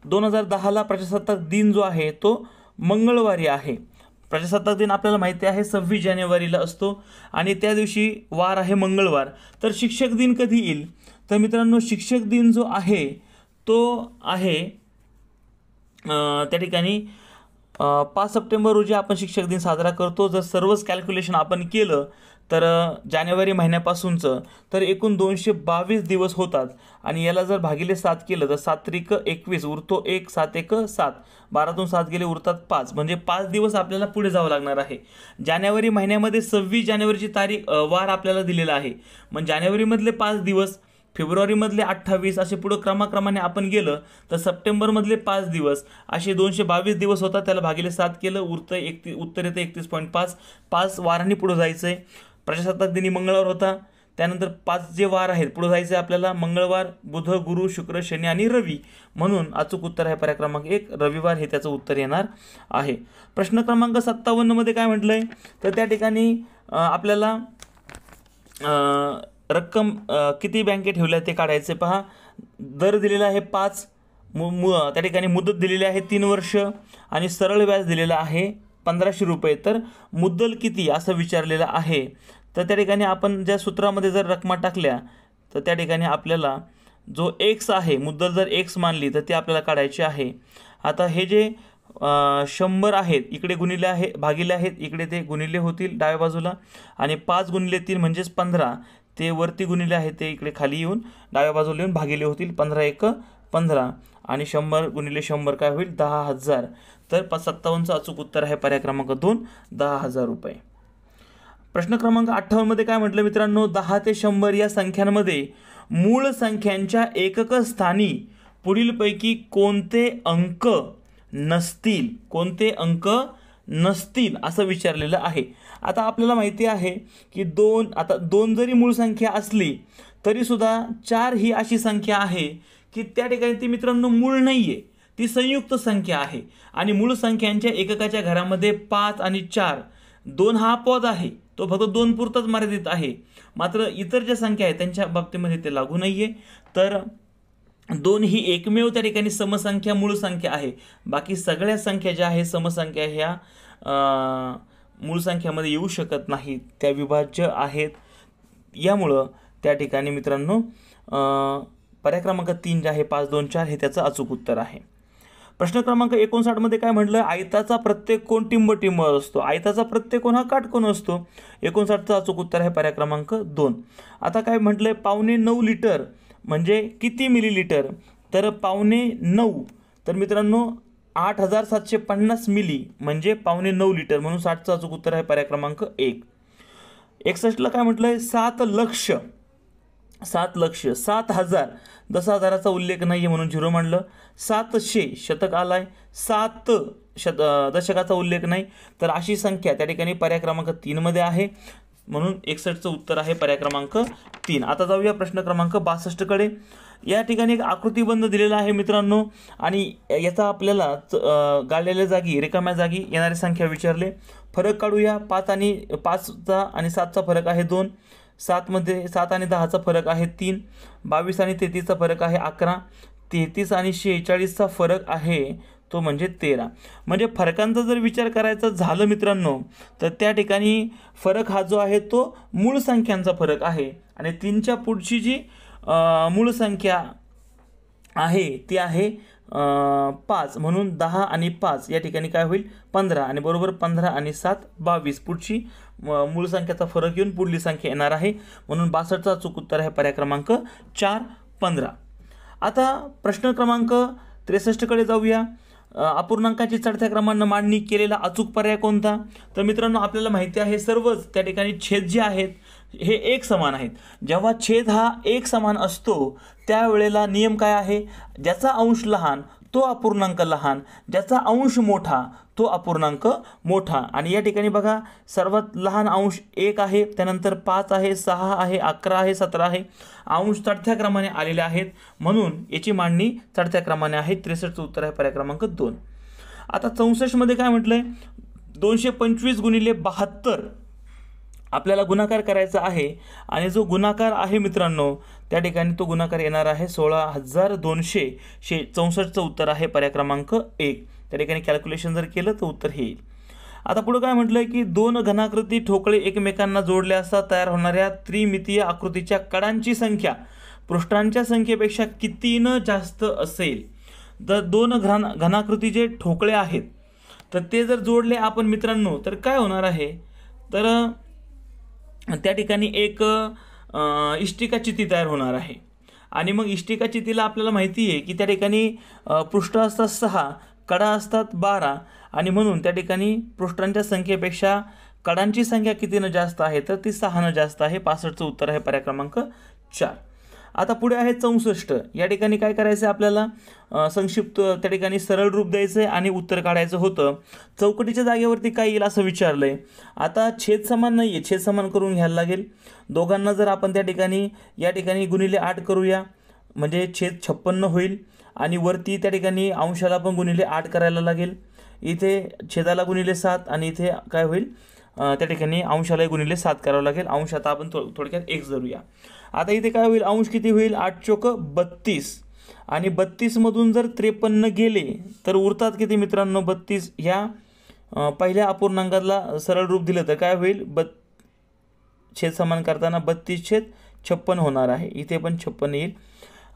2010ला प्रजासत्ताक दिन जो आहे तो मंगळवारी आहे. प्रजासत्ताक दिन आपल्याला माहिती आहे 26 जानेवारीला असतो आणि त्या दिवशी वार आहे मंगळवार. तर शिक्षक दिन कधी येईल? तर मित्रांनो शिक्षक दिन जो आहे तो आहे त्या ठिकाणी 5 सप्टेंबर रोजी आपण शिक्षक दिन साजरा करतो. जर सर्वच कॅल्क्युलेशन आपण केलं तर जानेवारी महिन्यापासूनचं तर एकूण 222 दिवस होतात आणि याला जर भागिले 7 केलं तर 7 21 उरतो 1, 7 7, 12तून 7 गेले उरतात 5 म्हणजे 5 दिवस आपल्याला पुढे जावं लागणार आहे. जानेवारी महिन्यामध्ये 26 जानेवारीची तारीख वार आपल्याला दिलेला आहे. मग जानेवारीमधले 5 दिवस, फेब्रुवारीमधले 28 असे पुढे क्रमाक्रमाने आपण गेलं तर सप्टेंबरमधले 5 दिवस असे 222 दिवस होतात. त्याला भागिले 7 केलं उरतं उत्तर येतं 31.5. 5 वारांनी पुढे जायचं आहे. प्रजासत्ताक दिनी मंगळवार होता, त्यानंतर 5 जे वार आहेत पुढे जायचे आपल्याला मंगळवार, बुध, गुरु, शुक्र, शनी आणि रवी. म्हणून अचूक उत्तर आहे पर्याय क्रमांक 1 रविवार हे त्याचं उत्तर येणार आहे. प्रश्न क्रमांक 57 मध्ये काय म्हटलंय? तर त्या ठिकाणी आपल्याला रक्कम किती बँकेत ठेवल्या ते काढायचे. पहा, दर दिलेला आहे 5, त्या ठिकाणी मुदत दिलेली आहे 3 वर्ष आणि सरळ व्याज दिलेला आहे 1,500 रुपये. तर मुद्दल किती असं विचारलेलं आहे. तर त्या ठिकाणी आपण ज्या सूत्रामध्ये जर रकमा टाकल्या तर त्या ठिकाणी आपल्याला जो एक्स आहे, मुद्दल जर एक्स मानली तर ते आपल्याला काढायचे आहे. आता हे जे 100 आहेत इकडे गुणिले आहे भागिले आहेत, इकडे ते गुणिले होतील डाव्या बाजूला आणि 5 गुणिले 3 म्हणजेच 15 ते वरती गुणिले आहे ते इकडे खाली येऊन डाव्या बाजूला येऊन भागिले होतील. 15 1 15 आणि 100 गुणिले 100 काय होईल? 10,000. तर 57चं अचूक उत्तर आहे पर्याय क्रमांक 2 10,000 रुपये. प्रश्न क्रमांक 58 मध्ये काय म्हटलं मित्रांनो? 10 ते 100 या संख्यांमध्ये मूळ संख्यांच्या एकक स्थानी पुढीलपैकी कोणते अंक नसतील? कोणते अंक नसतील असं विचारलेलं आहे. आता आपल्याला माहिती आहे की 2 जरी मूळ संख्या असली तरी सुद्धा 4 ही अशी संख्या आहे की त्या ठिकाणी ती मित्रांनो मूळ नाहीये, ती संयुक्त संख्या आहे आणि मूळ संख्यांच्या एककाच्या घरामध्ये 5 आणि 4 2 हा अपवाद आहे, तो फक्त 2 पुरताच मर्यादित आहे. मात्र इतर ज्या संख्या आहेत त्यांच्या बाबतीमध्ये ते लागू नाहीये. तर 2 ही एकमेव त्या ठिकाणी समसंख्या मूळ संख्या आहे. बाकी सगळ्या संख्या ज्या आहेत समसंख्या ह्या मूळ संख्यामध्ये येऊ शकत नाहीत, त्या विभाज्य आहेत. यामुळं त्या ठिकाणी मित्रांनो पर्याय क्रमांक 3 जे आहे 5 2 4 हे त्याचं अचूक उत्तर आहे. प्रश्न क्रमांक 59 मध्ये काय म्हटलं? आयताचा प्रत्येक कोन टिंब असतो. आयताचा प्रत्येक कोन हा काटकोन असतो. 59चं अचूक उत्तर आहे पर्याय क्रमांक 2. आता काय म्हटलंय? 9.5 लिटर म्हणजे किती मिलीलिटर? तर 9.5 तर मित्रांनो 8,750 मिली म्हणजे 9.5 लिटर, म्हणून 60चं अचूक उत्तर आहे पर्याय क्रमांक 1. 61ला काय म्हटलंय? 7 लक्ष 7,000 10,000चा उल्लेख नाही आहे म्हणून 0 म्हणलं. 700 शतक आलाय, 7 दशकाचा उल्लेख नाही. तर अशी संख्या त्या ठिकाणी पर्याय क्रमांक 3 मध्ये आहे, म्हणून 61चं उत्तर आहे पर्याय क्रमांक 3. आता जाऊया प्रश्न क्रमांक 62 कडे. या ठिकाणी एक आकृतिबंध दिलेला आहे मित्रांनो आणि याचा आपल्याला गाळलेल्या जागी रिकाम्या जागी येणारी संख्या विचारले. फरक काढूया. 5चा आणि 7चा फरक आहे 2. 7 आणि 10चा फरक आहे 3. 22 आणि 33चा फरक आहे 11. 33 आणि 46चा फरक आहे तो म्हणजे 13. म्हणजे फरकांचा जर विचार करायचा झालं मित्रांनो तर त्या ठिकाणी फरक हा जो आहे तो मूळ संख्यांचा फरक आहे आणि 3च्या पुढची जी मूळ संख्या आहे ती आहे 5, म्हणून 10 आणि 5 या ठिकाणी काय होईल 15, आणि बरोबर 15 आणि 7 22. पुढची मूळ संख्याचा फरक येऊन पुढली संख्या येणार आहे, म्हणून 62चा अचूक उत्तर आहे पर्याय क्रमांक 4 15. आता प्रश्न क्रमांक 63 कडे जाऊया. अपूर्णांकाची चढत्या क्रमानं मांडणी केलेला अचूक पर्याय कोणता? तर मित्रांनो, आपल्याला माहिती आहे सर्वच त्या ठिकाणी छेद जे आहेत हे एक समान आहेत. जेव्हा छेद हा एक समान असतो त्यावेळेला नियम काय आहे? ज्याचा अंश लहान तो अपूर्णांक लहान, ज्याचा अंश मोठा तो अपूर्णांक मोठा. आणि या ठिकाणी बघा, सर्वात लहान अंश 1 आहे, त्यानंतर 5 आहे, 6 आहे, 11 आहे, 17 आहे. अंश चढत्या क्रमाने आलेले आहेत, म्हणून याची मांडणी चढत्या क्रमाने आहे. 63चं उत्तर आहे पर्याय क्रमांक 2. आता 64 मध्ये काय म्हटलंय? 225 गुणिले 72 आपल्याला गुणाकार करायचा आहे, आणि जो गुणाकार आहे मित्रांनो त्या ठिकाणी तो गुणाकार येणार आहे 16,200. 64चं उत्तर आहे पर्याय क्रमांक 1. त्या ठिकाणी कॅल्क्युलेशन जर केलं तर उत्तर हे येईल. आता पुढे काय म्हटलंय की 2 घनाकृती ठोकळे एकमेकांना जोडले असता तयार होणाऱ्या त्रिमितीय आकृतीच्या कडांची संख्या पृष्ठांच्या संख्येपेक्षा कितीनं जास्त असेल? तर 2 घनाकृती जे ठोकळे आहेत तर ते जर जोडले आपण मित्रांनो तर काय होणार आहे? तर त्या ठिकाणी एक इष्टिका चिती तयार होणार आहे, आणि मग इष्टिका चितीला आपल्याला माहिती आहे की त्या ठिकाणी पृष्ठ असतात 6, कडा असतात 12, आणि म्हणून त्या ठिकाणी पृष्ठांच्या संख्येपेक्षा कडांची संख्या कितीनं जास्त आहे? तर ती 6नं जास्त आहे. 65चं उत्तर आहे पर्याय क्रमांक 4. आता पुढे आहे 64. या ठिकाणी काय करायचं आहे आपल्याला? संक्षिप्त त्या ठिकाणी सरळ रूप द्यायचं आहे आणि उत्तर काढायचं होतं. चौकटीच्या जागेवरती काय येईल असं विचारलंय. आता छेद समान नाही आहे, छेद समान करून घ्यायला लागेल. दोघांना जर आपण त्या ठिकाणी गुणिले 8 करूया म्हणजे छेद 56 होईल, आणि वरती त्या ठिकाणी अंशाला पण गुणिले 8 करायला लागेल. इथे छेदाला गुणिले 7 आणि इथे काय होईल त्या ठिकाणी अंशाला गुणिले 7 करावं लागेल. अंश आता आपण थोडक्यात x धरूया. आता इथे काय होईल? अंश किती होईल? 8 चोक 32, आणि 32 मधून जर 53 गेले तर उरतात किती मित्रांनो? 32. ह्या पहिल्या अपूर्णांकाला सरळ रूप दिलं तर काय होईल? छेद समान करताना 32/56 होणार आहे. इथे पण 56 येईल.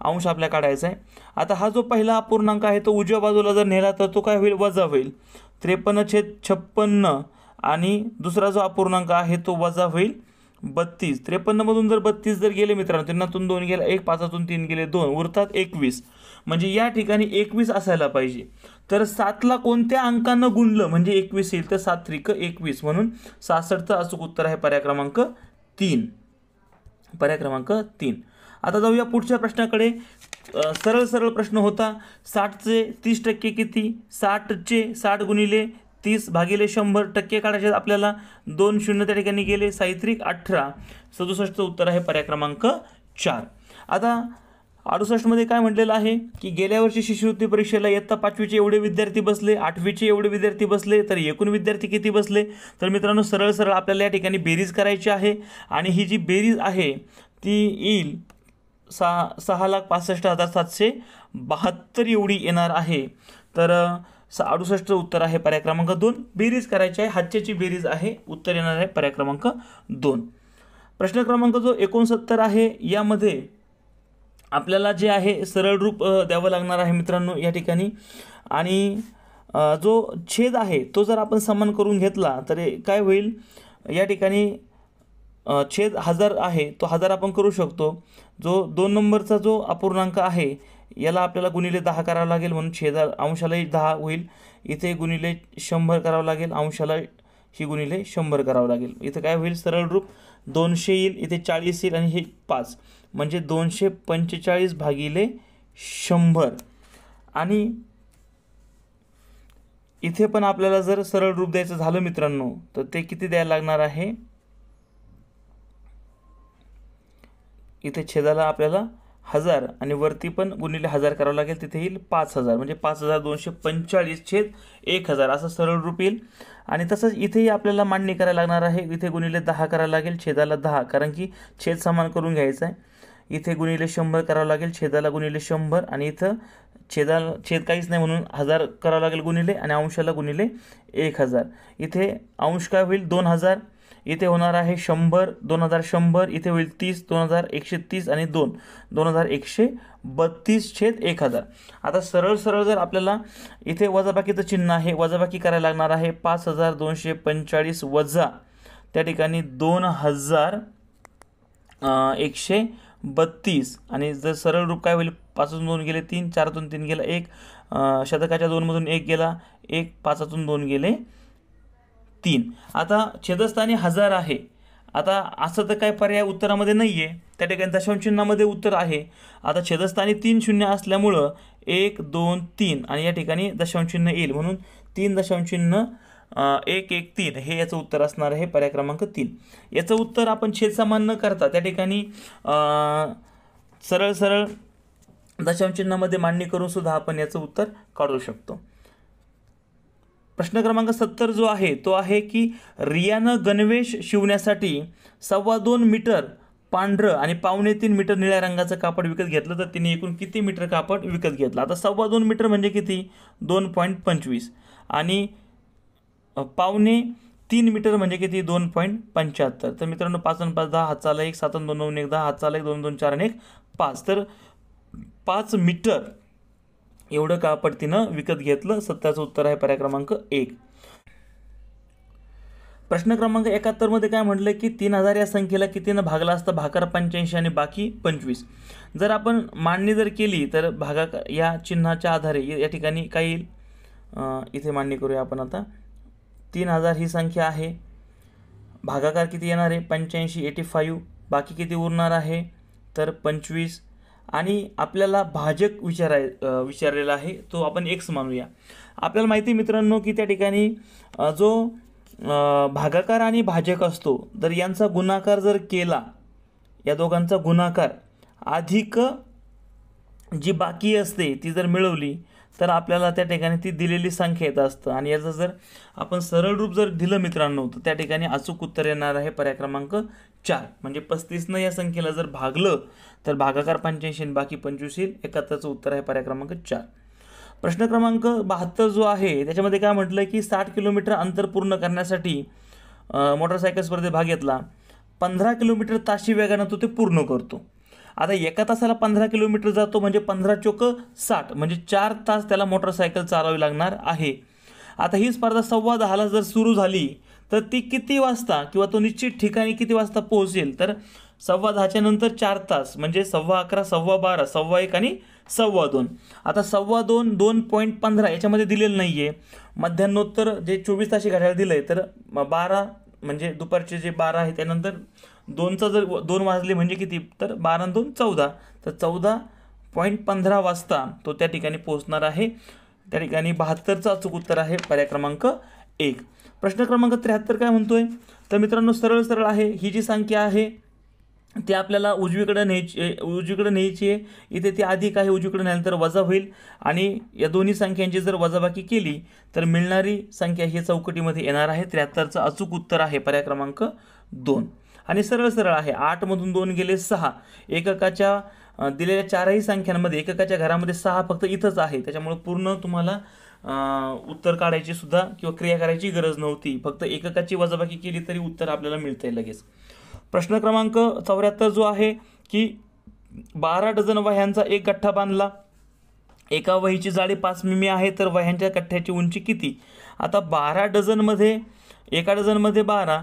अंश आपल्या काढायचा आहे. आता हा जो पहिला अपूर्णांक आहे तो उजव्या बाजूला जर नेला तर तो काय होईल? वजा होईल. 53/56, आणि दुसरा जो अपूर्णांक आहे तो वजा होईल 32. 53 मधून जर 32 जर गेले मित्रांनो, 3तून 2 गेला 1, 5तून 3 गेले 2, उरतात 21. म्हणजे या ठिकाणी 21 असायला पाहिजे. तर 7ला कोणत्या अंकानं गुणलं म्हणजे 21 येईल? तर 7 त्रिक 21, म्हणून 66चं अचूक उत्तर आहे पर्याय क्रमांक 3. पर्याय क्रमांक 3. आता जाऊया पुढच्या प्रश्नाकडे. सरळ प्रश्न होता. 60चे 30% किती? 60 गुणिले 30 भागिले 100 टक्के काढायचे आपल्याला. 2 शून्य त्या ठिकाणी गेले. साहित्रिक 18. 67चं उत्तर आहे पर्याय क्रमांक 4. आता 68 मध्ये काय म्हटलेलं आहे की गेल्या वर्षी शिष्यवृत्ती परीक्षेला इयत्ता 5वीचे एवढे विद्यार्थी बसले, 8वीचे एवढे विद्यार्थी बसले, तर एकूण विद्यार्थी किती बसले? तर मित्रांनो सरळ आपल्याला या ठिकाणी बेरीज करायची आहे, आणि ही जी बेरीज आहे ती येईल 6,65,772 एवढी येणार आहे. तर 68चं उत्तर आहे पर्याय क्रमांक 2. बेरीज करायची आहे, हातच्याची बेरीज आहे. उत्तर येणार आहे पर्याय क्रमांक 2. प्रश्न क्रमांक जो 69 आहे यामध्ये आपल्याला जे आहे सरळ रूप द्यावं लागणार आहे मित्रांनो या ठिकाणी. आणि जो छेद आहे तो जर आपण समान करून घेतला तर काय होईल? या ठिकाणी छेद 1000 आहे तो 1000 आपण करू शकतो. जो 2 नंबरचा जो अपूर्णांक आहे याला आपल्याला गुणिले 10 करावं लागेल, म्हणून अंशालाही 10 होईल. इथे गुणिले 100 करावं लागेल, अंशाला ही गुणिले 100 करावं लागेल. इथे काय होईल? सरळ रूप 200 येईल, इथे 40 येईल, आणि हे 5 म्हणजे 245 भागिले 100. आणि इथे पण आपल्याला जर सरळ रूप द्यायचं झालं मित्रांनो तर ते किती द्यायला लागणार आहे? इथे छेदाला आपल्याला 1000 आणि वरती पण गुणिले 1000 करावं लागेल. तिथे येईल 5000 म्हणजे 5245/1000 असं सरळ रूप येईल. आणि तसंच इथेही आपल्याला मांडणी करायला लागणार आहे. इथे गुणिले 10 करावं लागेल, छेदाला 10, कारण की छेद समान करून घ्यायचा आहे. इथे गुणिले 100 करावं लागेल, छेदाला गुणिले 100, आणि इथं छेद काहीच नाही म्हणून 1000 करावं लागेल गुणिले, आणि अंशाला गुणिले 1000. इथे अंश काय होईल? 2000. इथे होणार आहे 100, 2100, इथे होईल 30, 2130 आणि 2, 2132/1000. आता सरळ सरळ जर आपल्याला इथे वजाबाकीचं चिन्ह आहे, वजाबाकी करायला लागणार आहे 5245 वजा त्या ठिकाणी 2132 आणि जर सरळ रूप काय होईल, 5तून 2 गेले 3, 4तून 3 गेला 1, शतकाच्या 2 मधून 1 गेला 1, 5तून 2 गेले 3. आता छेदस्थानी 1000 आहे. आता असं तर काय पर्याय उत्तरामध्ये नाही आहे, त्या ठिकाणी दशांश चिन्हामध्ये उत्तर आहे. आता छेदस्थानी 3 शून्य असल्यामुळं 1, 2, 3 आणि या ठिकाणी दशांश चिन्ह येईल, म्हणून 3 दशांश चिन्ह 1, 1, 3 हे याचं उत्तर असणार आहे, पर्याय क्रमांक 3. याचं उत्तर आपण छेद समान न करता त्या ठिकाणी सरळ सरळ दशांश चिन्हामध्ये मांडणी करून सुद्धा आपण याचं उत्तर काढू शकतो. प्रश्न क्रमांक 70 जो आहे तो आहे की रियानं गणवेश शिवण्यासाठी 2.25 मीटर पांढरं आणि 2.25 मीटर निळ्या रंगाचं कापड विकत घेतलं, तर तिने एकूण किती मीटर कापड विकत घेतलं. आता 2.25 मीटर म्हणजे किती, 2.25 आणि 2.25 मीटर म्हणजे किती, 2.75. तर मित्रांनो 5 आणि 5 10, हात चाला 1, 7 आणि 2 9 1 10, हात चाला 1, 2 2 4 आणि 1 5. तर 5 मीटर एवढं कापड तिनं विकत घेतलं. सत्याचं उत्तर आहे पर्याय क्रमांक 1. प्रश्न क्रमांक 71 मध्ये काय म्हटलं की 3000 या संख्येला कितीनं भागला असता, भागाकार 85 आणि बाकी 25. जर आपण मांडणी जर केली तर भागाकार या चिन्हाच्या आधारे या ठिकाणी काय येईल, इथे मांडणी करूया आपण. आता 3000 ही संख्या आहे, भागाकार किती येणार आहे 85, 85, बाकी किती उरणार आहे तर 25 आणि आपल्याला भाजक विचारलेला आहे तो आपण x मानूया. आपल्याला माहिती मित्रांनो की त्या ठिकाणी जो भागाकार आणि भाजक असतो तर यांचा गुणाकार जर केला, या दोघांचा गुणाकार अधिक जी बाकी असते ती जर मिळवली तर आपल्याला त्या ठिकाणी ती दिलेली संख्या येत असतं. आणि याचं जर आपण सरळ रूप जर दिलं मित्रांनो तर त्या ठिकाणी अचूक उत्तर येणार आहे पर्याय क्रमांक 4. म्हणजे 35 या संख्येला जर भागलं तर भागाकार 85 आणि बाकी 25 येईल. 71चं उत्तर आहे पर्याय क्रमांक 4. प्रश्न क्रमांक 72 जो आहे त्याच्यामध्ये काय म्हटलं की 60 किलोमीटर अंतर पूर्ण करण्यासाठी मोटरसायकल स्पर्धेत भाग घेतला, 15 किलोमीटर ताशी वेगानं तो ते पूर्ण करतो. आता एका तासाला 15 किलोमीटर जातो म्हणजे 15 चोक 60 म्हणजे 4 तास त्याला मोटरसायकल चालवावी लागणार आहे. आता ही स्पर्धा 10:15 जर सुरू झाली तर ती किती वाजता किंवा तो निश्चित ठिकाणी किती वाजता पोहोचेल, तर 10:15च्या नंतर 4 तास म्हणजे 11:15, 12:15, 1:15 आणि 2:15. आता 2:15, 2.15 याच्यामध्ये दिलेलं नाही आहे. मध्यान्नोत्तर जे 24 ताशी घड्याळ दिलं आहे तर 12 म्हणजे दुपारचे जे 12 आहे त्यानंतर 2चा जर 2 वाजले म्हणजे किती तर 12 आणि 2 14, तर 14.15 वाजता तो त्या ठिकाणी पोहोचणार आहे. त्या ठिकाणी 72चं अचूक उत्तर आहे पर्याय क्रमांक 1. प्रश्न क्रमांक 73 काय म्हणतोय तर मित्रांनो सरळ सरळ आहे. ही जी संख्या आहे ती आपल्याला उजवीकडे न्यायची आहे. इथे ती अधिक आहे, उजवीकडे नेल्यानंतर वजा होईल आणि या दोन्ही संख्यांची जर वजाबाकी केली तर मिळणारी संख्या ही चौकटीमध्ये येणार आहे. 73चं अचूक उत्तर आहे पर्याय क्रमांक 2. आणि सरळ सरळ आहे. 8 मधून 2 गेले 6. एककाच्या दिलेल्या चारही संख्यांमध्ये एककाच्या घरामध्ये 6 फक्त इथंच आहे, त्याच्यामुळे पूर्ण तुम्हाला उत्तर काढायची सुद्धा किंवा क्रिया करायची गरज नव्हती. फक्त एककाची वजाबाकी केली तरी उत्तर आपल्याला मिळतंय लगेच. प्रश्न क्रमांक 74 जो आहे की 12 डझन वह्यांचा एक गठ्ठा बांधला, एका वहीची जाडी 5 मिमी आहे तर वह्यांच्या गठ्ठ्याची उंची किती. आता 12 डझनमध्ये एका डझनमध्ये 12,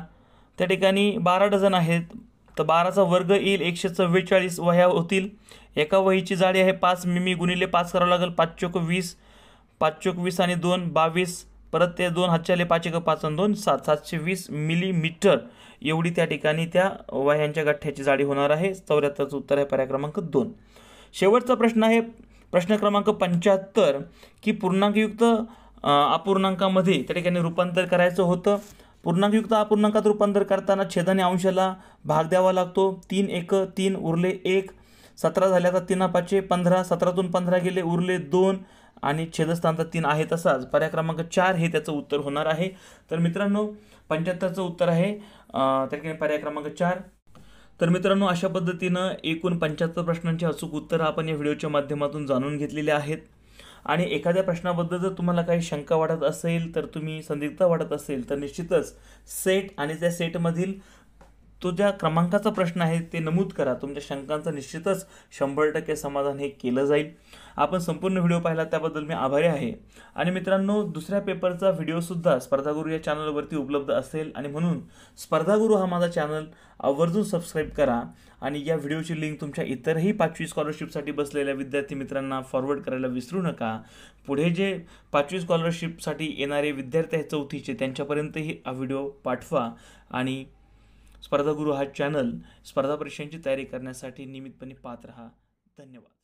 त्या ठिकाणी 12 डझन आहेत तर 12चा वर्ग येईल 144 वह्या होतील. एका वहीची जाडी आहे 5 मिमी गुणिले 5 करावं लागेल, 5 चोक 20, 5 चोक 20 आणि 2 22, परत ते 2 हातच्याले 5 1 5 आणि 2 7, 720 मिलीमीटर एवढी त्या ठिकाणी त्या वह्यांच्या गठ्ठ्याची जाडी होणार आहे. 74चं उत्तर आहे पर्याय क्रमांक 2. शेवटचा प्रश्न आहे प्रश्न क्रमांक 75 की पूर्णांकयुक्त अपूर्णांकामध्ये त्या ठिकाणी रूपांतर करायचं होतं. पूर्णांकयुक्त अपूर्णांकात रूपांतर करताना छेदाने अंशाला भाग द्यावा लागतो. 3 1 3 उरले 1, 17 झाले आता 3 5 15, 17तून 15 गेले उरले 2 आणि छेदस्थानाचा 3 आहे तसाच पर्याय क्रमांक 4 हे त्याचं उत्तर होणार आहे. तर मित्रांनो 75चं उत्तर आहे त्या ठिकाणी पर्याय क्रमांक 4. तर मित्रांनो अशा पद्धतीनं एकूण 75 प्रश्नांची अचूक उत्तरं आपण या व्हिडिओच्या माध्यमातून जाणून घेतलेली आहेत. आणि एखाद्या प्रश्नाबद्दल जर तुम्हाला काही शंका वाटत असेल, तर तुम्ही संदिग्धता वाटत असेल, तर निश्चितच सेट आणि त्या सेटमधील तो ज्या क्रमांकाचा प्रश्न आहे ते नमूद करा. तुमच्या शंकांचं निश्चितच 100% समाधान हे केलं जाईल. आपण संपूर्ण व्हिडिओ पाहिला त्याबद्दल मी आभारी आहे. आणि मित्रांनो, दुसऱ्या पेपरचा व्हिडिओसुद्धा स्पर्धागुरू या चॅनलवरती उपलब्ध असेल आणि म्हणून स्पर्धागुरू हा माझा चॅनल आवर्जून सबस्क्राईब करा आणि या व्हिडिओची लिंक तुमच्या इतरही 5वी स्कॉलरशिपसाठी बसलेल्या विद्यार्थी मित्रांना फॉरवर्ड करायला विसरू नका. पुढे जे 5वी स्कॉलरशिपसाठी येणारे विद्यार्थी आहेत 4थीचे, त्यांच्यापर्यंतही हा व्हिडिओ पाठवा आणि स्पर्धागुरू हा चॅनल स्पर्धा परीक्षांची तयारी करण्यासाठी नियमितपणे पाहत रहा. धन्यवाद.